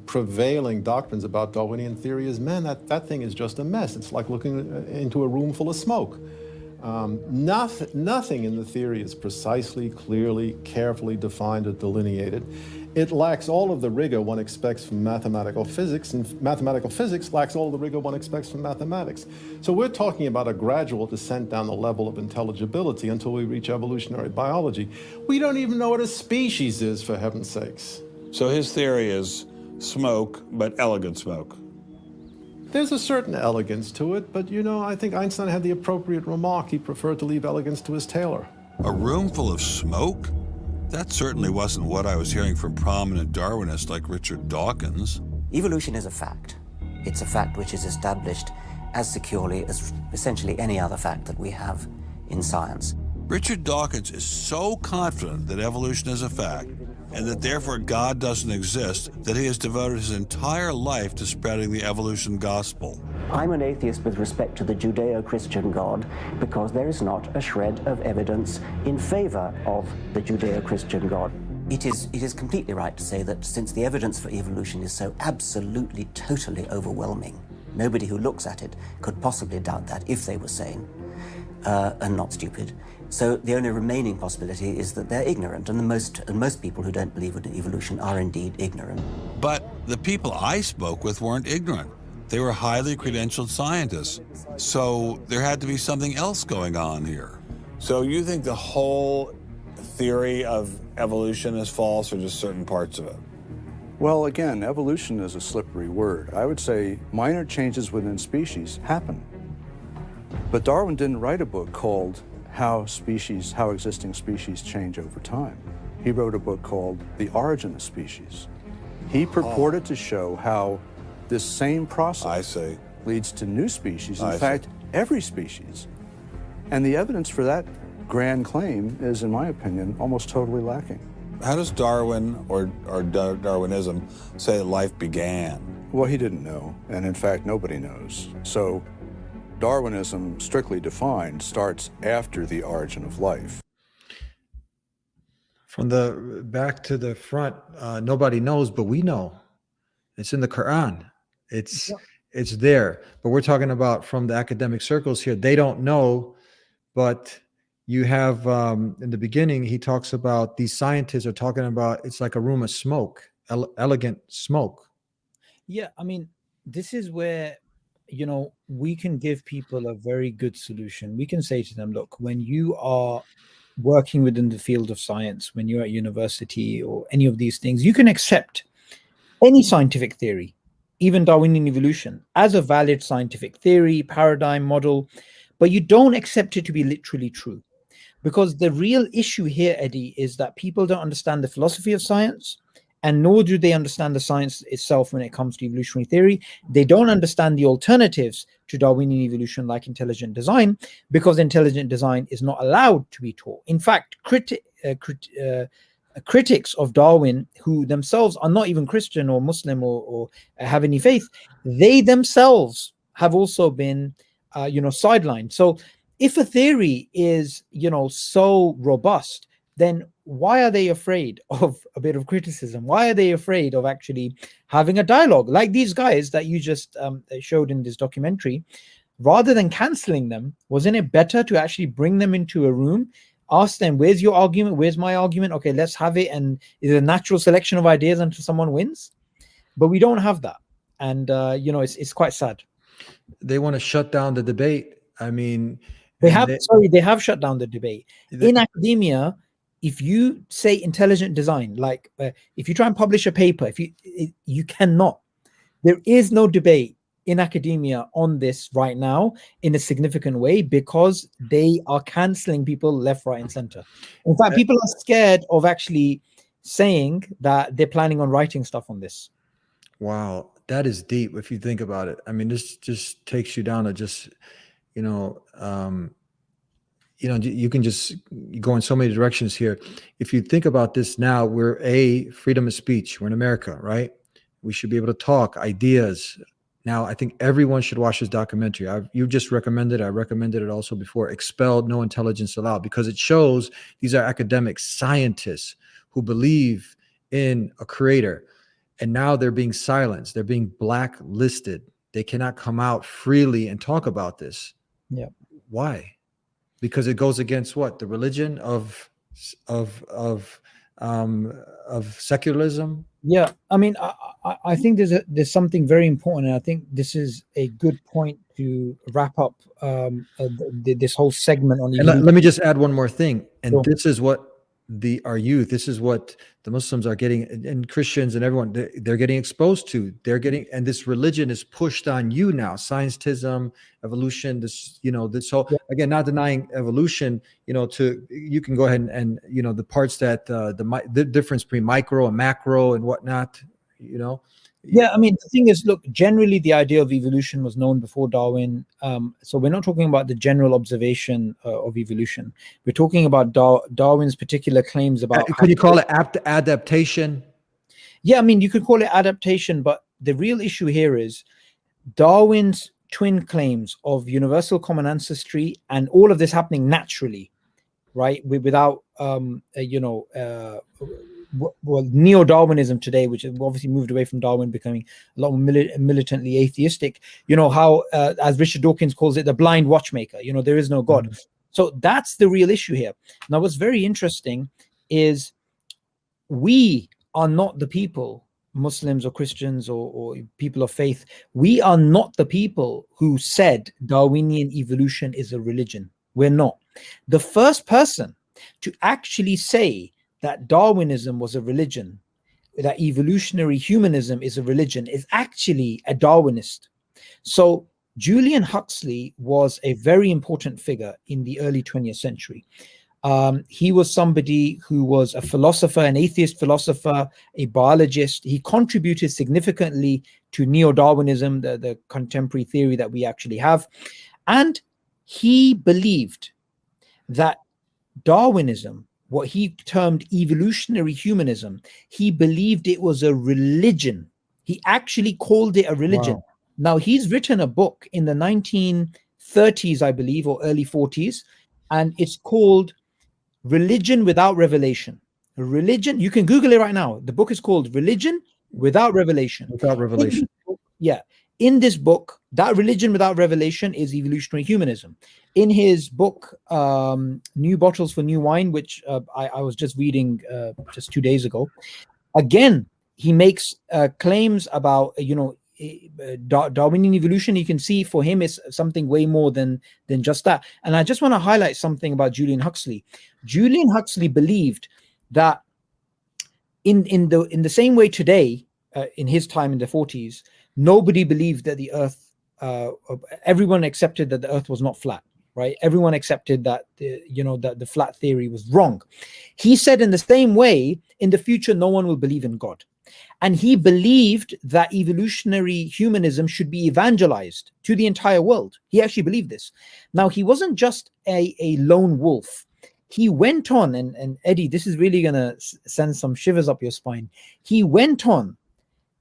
prevailing doctrines about Darwinian theory is, man, that thing is just a mess. It's like looking into a room full of smoke. Nothing in the theory is precisely, clearly, carefully defined or delineated. It lacks all of the rigor one expects from mathematical physics, and mathematical physics lacks all of the rigor one expects from mathematics. So we're talking about a gradual descent down the level of intelligibility until we reach evolutionary biology. We don't even know what a species is, for heaven's sakes. So his theory is smoke, but elegant smoke. There's a certain elegance to it, but you know, I think Einstein had the appropriate remark. He preferred to leave elegance to his tailor. A room full of smoke? That certainly wasn't what I was hearing from prominent Darwinists like Richard Dawkins. Evolution is a fact. It's a fact which is established as securely as essentially any other fact that we have in science. Richard Dawkins is so confident that evolution is a fact, and that therefore God doesn't exist, that he has devoted his entire life to spreading the evolution gospel. I'm an atheist with respect to the Judeo-Christian God because there is not a shred of evidence in favor of the Judeo-Christian God. It is completely right to say that since the evidence for evolution is so absolutely, totally overwhelming, nobody who looks at it could possibly doubt that if they were sane and not stupid. So the only remaining possibility is that they're ignorant, and most people who don't believe in evolution are indeed ignorant. But the people I spoke with weren't ignorant. They were highly credentialed scientists. So there had to be something else going on here. So you think the whole theory of evolution is false, or just certain parts of it? Well, again, evolution is a slippery word. I would say minor changes within species happen. But Darwin didn't write a book called how existing species change over time. He wrote a book called The Origin of Species. He purported to show how this same process leads to new species, in fact, every species. And the evidence for that grand claim is, in my opinion, almost totally lacking. How does Darwin or Darwinism say life began? Well, he didn't know, and in fact, nobody knows. So Darwinism, strictly defined, starts after the origin of life. From the back to the front, nobody knows, but we know. It's in the Quran. It's there. But we're talking about from the academic circles here. They don't know, but you have in the beginning, he talks about these scientists are talking about it's like a room of smoke, elegant smoke. Yeah, I mean, this is where, you know, we can give people a very good solution. We can say to them, look, when you are working within the field of science, when you're at university or any of these things, you can accept any scientific theory, even Darwinian evolution, as a valid scientific theory, paradigm, model, but you don't accept it to be literally true. Because the real issue here, Eddie, is that people don't understand the philosophy of science, and nor do they understand the science itself when it comes to evolutionary theory. They don't understand the alternatives to Darwinian evolution, like intelligent design, because intelligent design is not allowed to be taught. In fact, critics of Darwin, who themselves are not even Christian or Muslim or have any faith, they themselves have also been, sidelined. So if a theory is, so robust, then why are they afraid of a bit of criticism? Why are they afraid of actually having a dialogue like these guys that you just showed in this documentary? Rather than canceling them, wasn't it better to actually bring them into a room, ask them, where's your argument? Where's my argument? Okay, let's have it. And is a natural selection of ideas until someone wins? But we don't have that. And, it's quite sad. They want to shut down the debate. I mean, they have shut down the debate. In academia, if you say intelligent design, like if you try and publish a paper, you cannot. There is no debate in academia on this right now in a significant way because they are canceling people left, right, and center. In fact, people are scared of actually saying that they're planning on writing stuff on this. Wow, that is deep if you think about it. I mean, this just takes you down to just, you can just go in so many directions here. If you think about this now, we're freedom of speech. We're in America, right? We should be able to talk ideas. Now, I think everyone should watch this documentary. You just recommended it. I recommended it also before. Expelled, No Intelligence Allowed, because it shows these are academic scientists who believe in a creator. And now they're being silenced. They're being blacklisted. They cannot come out freely and talk about this. Yeah. Why? because it goes against what? The religion of secularism. Yeah, I mean, I think there's something very important, and I think this is a good point to wrap up this whole segment on. And let me just add one more thing, and Sure. this is what our youth, this is what the Muslims are getting, and Christians and everyone, they're getting exposed to. They're getting, and this religion is pushed on you now. Scientism, evolution, this, this whole, again, not denying evolution, you can go ahead and the parts that the difference between micro and macro and whatnot, Yeah, I mean, the thing is, look, generally the idea of evolution was known before Darwin. So we're not talking about the general observation of evolution. We're talking about Darwin's particular claims about. Could you call it adaptation? Yeah, I mean, you could call it adaptation, but the real issue here is Darwin's twin claims of universal common ancestry and all of this happening naturally, right? Without, well, neo-Darwinism today, which has obviously moved away from Darwin, becoming a lot more militantly atheistic, how, as Richard Dawkins calls it, the blind watchmaker, there is no God. So that's the real issue here. Now, what's very interesting is we are not the people, Muslims or Christians or people of faith, we are not the people who said Darwinian evolution is a religion. We're not. The first person to actually say that Darwinism was a religion, that evolutionary humanism is a religion, is actually a Darwinist. So Julian Huxley was a very important figure in the early 20th century. He was somebody who was a philosopher, an atheist philosopher, a biologist. He contributed significantly to neo-Darwinism, the contemporary theory that we actually have. And he believed that Darwinism, what he termed evolutionary humanism, he believed it was a religion. He actually called it a religion. Wow. Now, he's written a book in the 1930s, I believe, or early 40s, and it's called Religion Without Revelation. Religion, you can Google it right now. The book is called Religion Without Revelation. Without Revelation. In this book, that religion without revelation is evolutionary humanism. In his book, New Bottles for New Wine, which I was just reading just 2 days ago, again, he makes claims about, Darwinian evolution. You can see for him it's something way more than just that. And I just want to highlight something about Julian Huxley. Julian Huxley believed that in the same way today, in his time in the 40s, nobody believed that the earth, everyone accepted that the earth was not flat, right? Everyone accepted that that the flat theory was wrong. He said in the same way, in the future, no one will believe in God. And he believed that evolutionary humanism should be evangelized to the entire world. He actually believed this. Now, he wasn't just a lone wolf. He went on, and Eddie, this is really going to send some shivers up your spine. He went on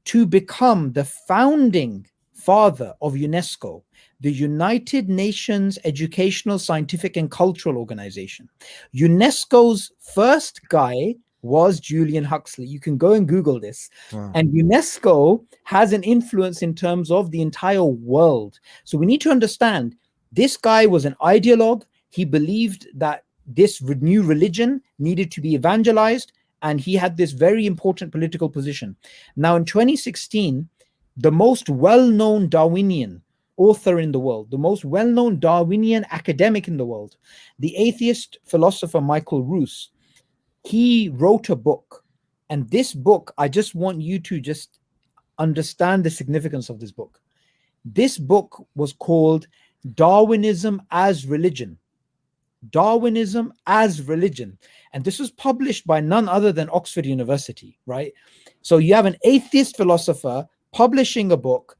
to become the founding father of UNESCO, the United Nations Educational, Scientific and Cultural Organization. UNESCO's first guy was Julian Huxley. You can go and Google this. Wow. And UNESCO has an influence in terms of the entire world. So we need to understand this guy was an ideologue. He believed that this new religion needed to be evangelized, and he had this very important political position. Now, in 2016, the most well-known Darwinian author in the world, the most well-known Darwinian academic in the world, the atheist philosopher Michael Ruse, he wrote a book. And this book, I just want you to just understand the significance of this book. This book was called Darwinism as Religion. Darwinism as Religion. And this was published by none other than Oxford University, right? So you have an atheist philosopher publishing a book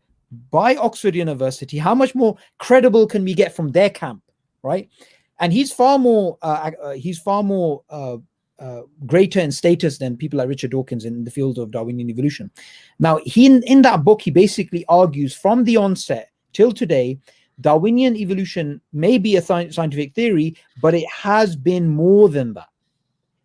by Oxford University. How much more credible can we get from their camp, right? And he's far more greater in status than people like Richard Dawkins in the field of Darwinian evolution. Now, in that book, he basically argues from the onset till today, Darwinian evolution may be a scientific theory, but it has been more than that.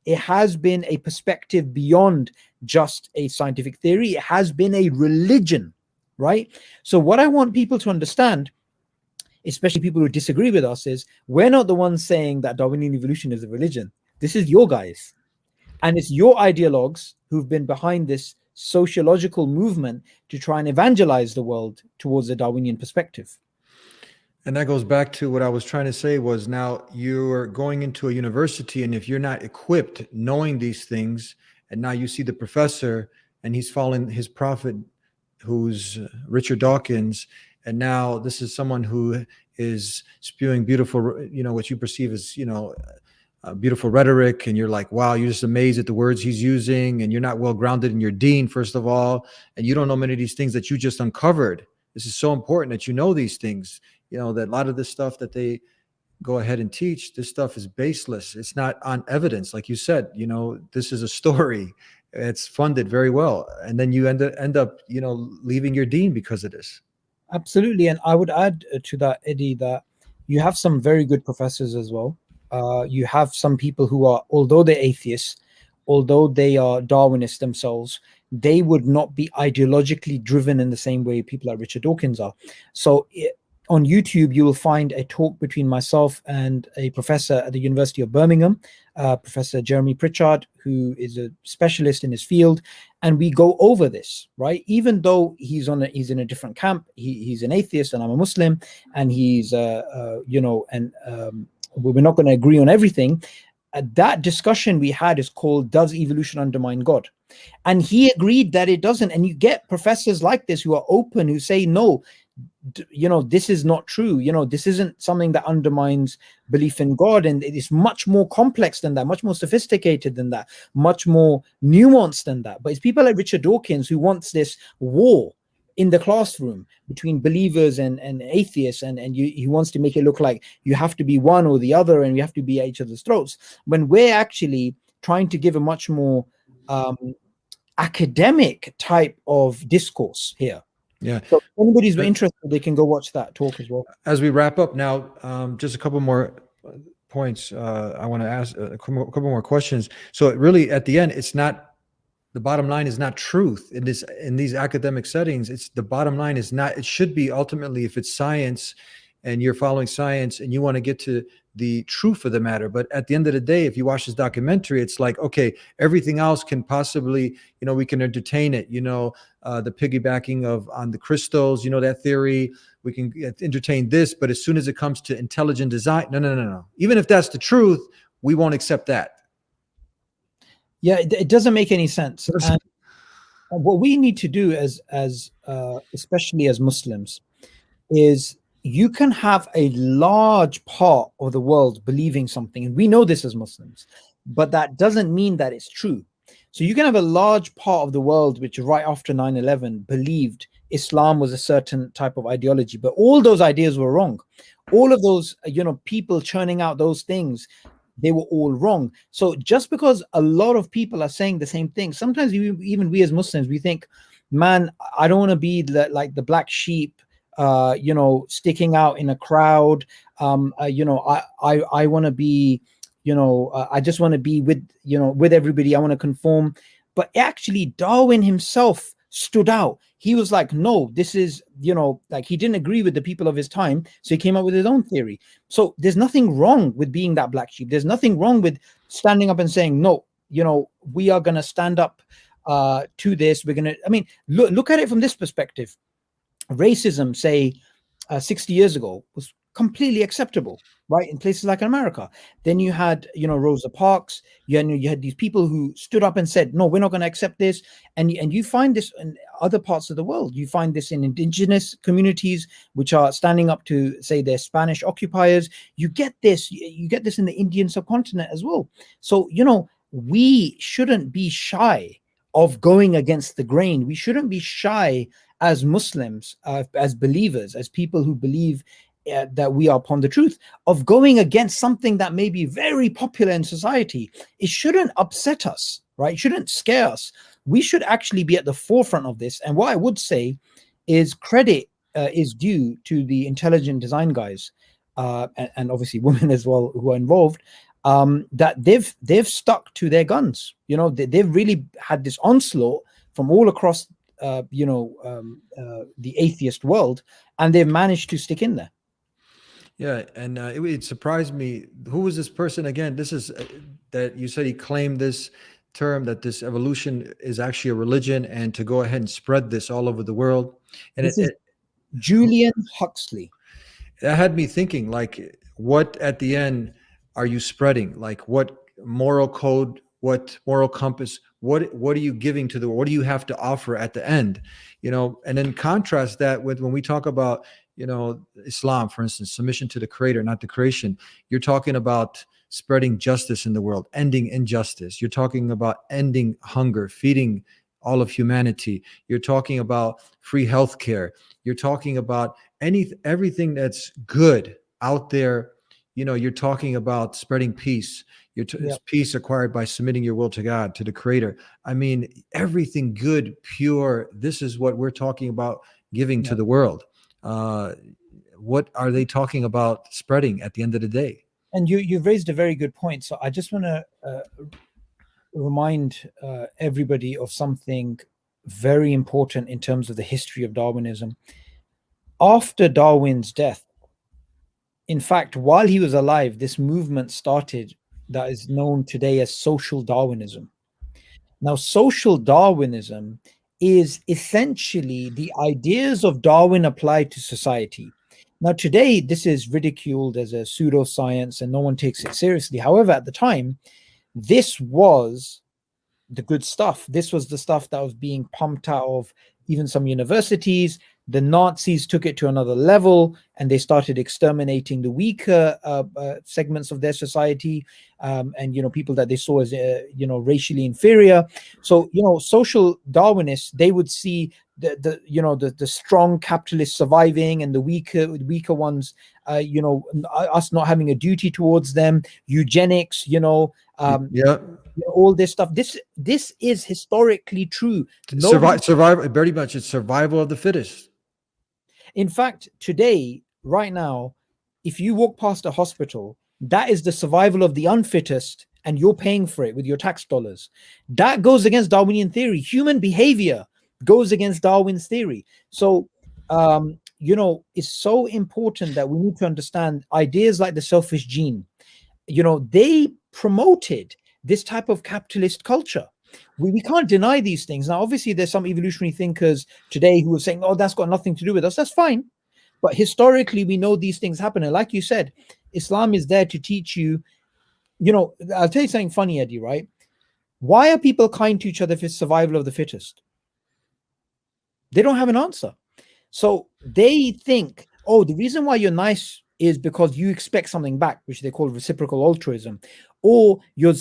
It has been a perspective beyond just a scientific theory. It has been a religion, right? So what I want people to understand especially people who disagree with us, is we're not the ones saying that Darwinian evolution is a religion. This is your guys. And it's your ideologues who've been behind this sociological movement to try and evangelize the world towards a Darwinian perspective. And that goes back to what I was trying to say was, now you're going into a university, and if you're not equipped knowing these things, and now you see the professor and he's following his prophet, who's Richard Dawkins, and now this is someone who is spewing beautiful, what you perceive as, beautiful rhetoric, and you're like, wow, you're just amazed at the words he's using, and you're not well grounded in your deen, first of all, and you don't know many of these things that you just uncovered. This is so important that you know these things, that a lot of this stuff that they go ahead and teach, this stuff is baseless. It's not on evidence. Like you said, this is a story. It's funded very well. And then you end up, leaving your deen because of this. Absolutely. And I would add to that, Eddie, that you have some very good professors as well. You have some people who are, although they're atheists, although they are Darwinists themselves, they would not be ideologically driven in the same way people like Richard Dawkins are. So on YouTube, you will find a talk between myself and a professor at the University of Birmingham, Professor Jeremy Pritchard, who is a specialist in his field, and we go over this, right? Even though he's in a different camp, he's an atheist and I'm a Muslim, and he's we're not going to agree on everything. That discussion we had is called "Does Evolution Undermine God?" And he agreed that it doesn't. And you get professors like this who are open, who say, no, this is not true. This isn't something that undermines belief in God. And it is much more complex than that, much more sophisticated than that, much more nuanced than that. But it's people like Richard Dawkins who wants this war in the classroom between believers and atheists, and he wants to make it look like you have to be one or the other and you have to be at each other's throats, when we're actually trying to give a much more academic type of discourse here. Yeah. So if anybody's interested, they can go watch that talk as well. As we wrap up now, just a couple more points. I want to ask a couple more questions. So really, at the end, it's not, the bottom line is not truth in these academic settings. It's the bottom line is not, it should be ultimately, if it's science and you're following science and you want to get to the truth of the matter. But at the end of the day, if you watch this documentary, it's like, okay, everything else can possibly, we can entertain it, the piggybacking on the crystals, that theory, we can entertain this, but as soon as it comes to intelligent design, no. Even if that's the truth, we won't accept that. Yeah, it doesn't make any sense. And what we need to do as especially as Muslims, is you can have a large part of the world believing something, and we know this as Muslims, but that doesn't mean that it's true. So you can have a large part of the world which right after 9/11 believed Islam was a certain type of ideology, but all those ideas were wrong. All of those, people churning out those things, they were all wrong. So just because a lot of people are saying the same thing, sometimes even we as Muslims, we think, man, I don't want to be like the black sheep, sticking out in a crowd. I want to be, I just want to be with everybody. I want to conform. But actually, Darwin himself stood out. He was like, no, this is, he didn't agree with the people of his time. So he came up with his own theory. So there's nothing wrong with being that black sheep. There's nothing wrong with standing up and saying, no, we are going to stand up to this. We're going to, look at it from this perspective. Racism, say 60 years ago, was completely acceptable, right, in places like America. Then you had, Rosa Parks. You had these people who stood up and said, no, we're not going to accept this. And you find this in other parts of the world. You find this in indigenous communities, which are standing up to, say, their Spanish occupiers. You get this in the Indian subcontinent as well. So, we shouldn't be shy of going against the grain. We shouldn't be shy as Muslims, as believers, as people who believe that we are upon the truth, of going against something that may be very popular in society. It shouldn't upset us, right? It shouldn't scare us. We should actually be at the forefront of this. And what I would say is credit is due to the intelligent design guys, and obviously women as well who are involved, that they've stuck to their guns. They've really had this onslaught from all across the atheist world, and they've managed to stick in there. Yeah, and it surprised me. Who was this person again? This is that you said he claimed this term that this evolution is actually a religion, and to go ahead and spread this all over the world. And This is Julian Huxley. that had me thinking, like, what at the end are you spreading? Like, what moral code, what moral compass, what are you giving to the world? What do you have to offer at the end? And then contrast that with when we talk about, Islam, for instance, submission to the creator, not the creation. You're talking about spreading justice in the world, ending injustice. You're talking about ending hunger, feeding all of humanity. You're talking about free healthcare. You're talking about everything that's good out there. You're talking about spreading peace. Peace acquired by submitting your will to God, to the creator. I mean, everything good, pure. This is what we're talking about giving to the world. What are they talking about spreading at the end of the day? And you've raised a very good point. So I just want to remind everybody of something very important in terms of the history of Darwinism. After Darwin's death, in fact, while he was alive, this movement started that is known today as social Darwinism. Now, social Darwinism is essentially the ideas of Darwin applied to society. Now, today, this is ridiculed as a pseudoscience and no one takes it seriously. However, at the time, this was the good stuff. This was the stuff that was being pumped out of even some universities. The Nazis took it to another level and they started exterminating the weaker segments of their society, and people that they saw as racially inferior. So social Darwinists, they would see the strong capitalists surviving and the weaker ones, us not having a duty towards them. Eugenics, all this stuff. This is historically true. Survival, very much. It's survival of the fittest. In fact, today, right now, if you walk past a hospital, that is the survival of the unfittest, and you're paying for it with your tax dollars. That goes against Darwinian theory. Human behavior goes against Darwin's theory. So, it's so important that we need to understand ideas like the selfish gene. They promoted this type of capitalist culture. We can't deny these things. Now, obviously, there's some evolutionary thinkers today who are saying, oh, that's got nothing to do with us. That's fine. But historically, we know these things happen. And like you said, Islam is there to teach you, I'll tell you something funny, Eddie, right? Why are people kind to each other if it's survival of the fittest? They don't have an answer. So they think, oh, the reason why you're nice is because you expect something back, which they call reciprocal altruism. Or you're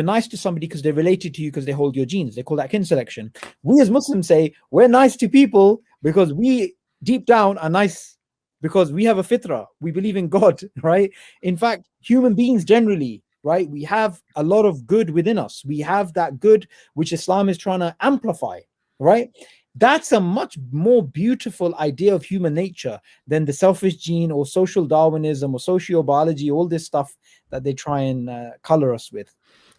nice to somebody because they're related to you because they hold your genes. They call that kin selection. We as Muslims say we're nice to people because we deep down are nice because we have a fitrah. We believe in God, right? In fact, human beings generally, right? We have a lot of good within us. We have that good which Islam is trying to amplify, right? That's a much more beautiful idea of human nature than the selfish gene or social Darwinism or sociobiology, all this stuff that they try and color us with.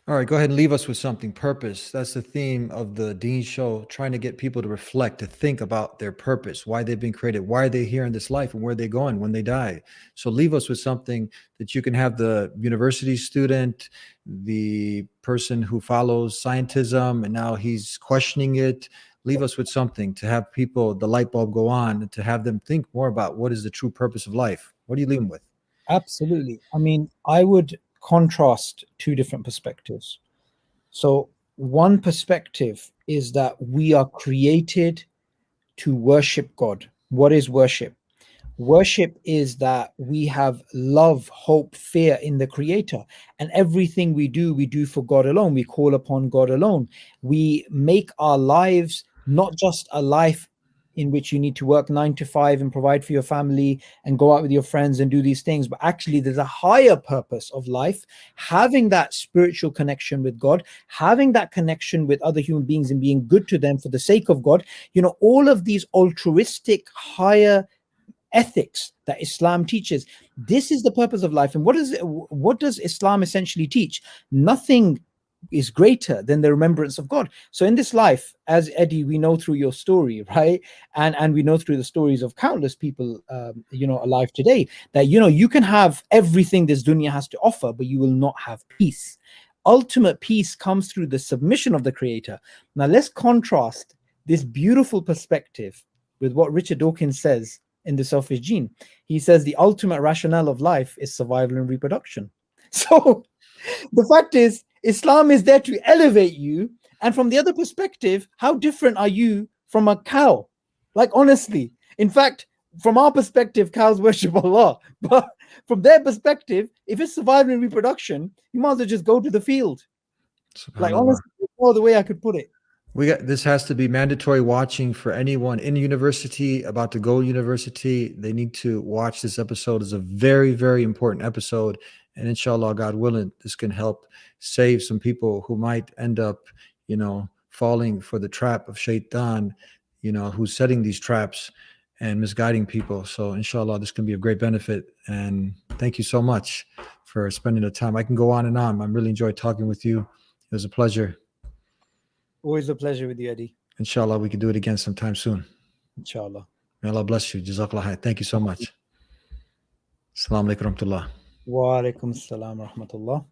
All right, go ahead and leave us with something. Purpose. That's the theme of the Dean Show, trying to get people to reflect, to think about their purpose, why they've been created, why are they here in this life, and where they're going when they die. So leave us with something that you can have the university student, the person who follows scientism, and now he's questioning it. Leave us with something to have people, the light bulb go on, and to have them think more about what is the true purpose of life. What do you leave them with? Absolutely. I mean, I would contrast two different perspectives. So one perspective is that we are created to worship God. What is worship? Worship is that we have love, hope, fear in the Creator, and everything we do for God alone. We call upon God alone. We make our lives not just a life in which you need to work 9 to 5 and provide for your family and go out with your friends and do these things, but actually there's a higher purpose of life, having that spiritual connection with God, having that connection with other human beings and being good to them for the sake of God. All of these altruistic higher ethics that Islam teaches. This is the purpose of life. And what does Islam essentially teach? Nothing is greater than the remembrance of God. So in this life, as Eddie, we know through your story, right? And we know through the stories of countless people, alive today, that, you can have everything this dunya has to offer, but you will not have peace. Ultimate peace comes through the submission of the Creator. Now let's contrast this beautiful perspective with what Richard Dawkins says in The Selfish Gene. He says the ultimate rationale of life is survival and reproduction. So the fact is, Islam is there to elevate you. And from the other perspective, how different are you from a cow? Like, honestly, in fact, from our perspective, cows worship Allah. But from their perspective, if it's survival and reproduction, you might as well just go to the field. Like, honestly, no other way I could put it. This has to be mandatory watching for anyone in university, about to go to university. They need to watch this episode. It's a very, very important episode. And inshallah, God willing, this can help save some people who might end up, falling for the trap of shaitan, who's setting these traps and misguiding people. So inshallah, this can be of great benefit. And thank you so much for spending the time. I can go on and on. I really enjoyed talking with you. It was a pleasure. Always a pleasure with you, Eddie. Inshallah, we can do it again sometime soon. Inshallah. May Allah bless you. Jazakallah khair. Thank you so much. Assalamu alaikum wa rahmatullah. Wa alaikum assalam wa rahmatullah.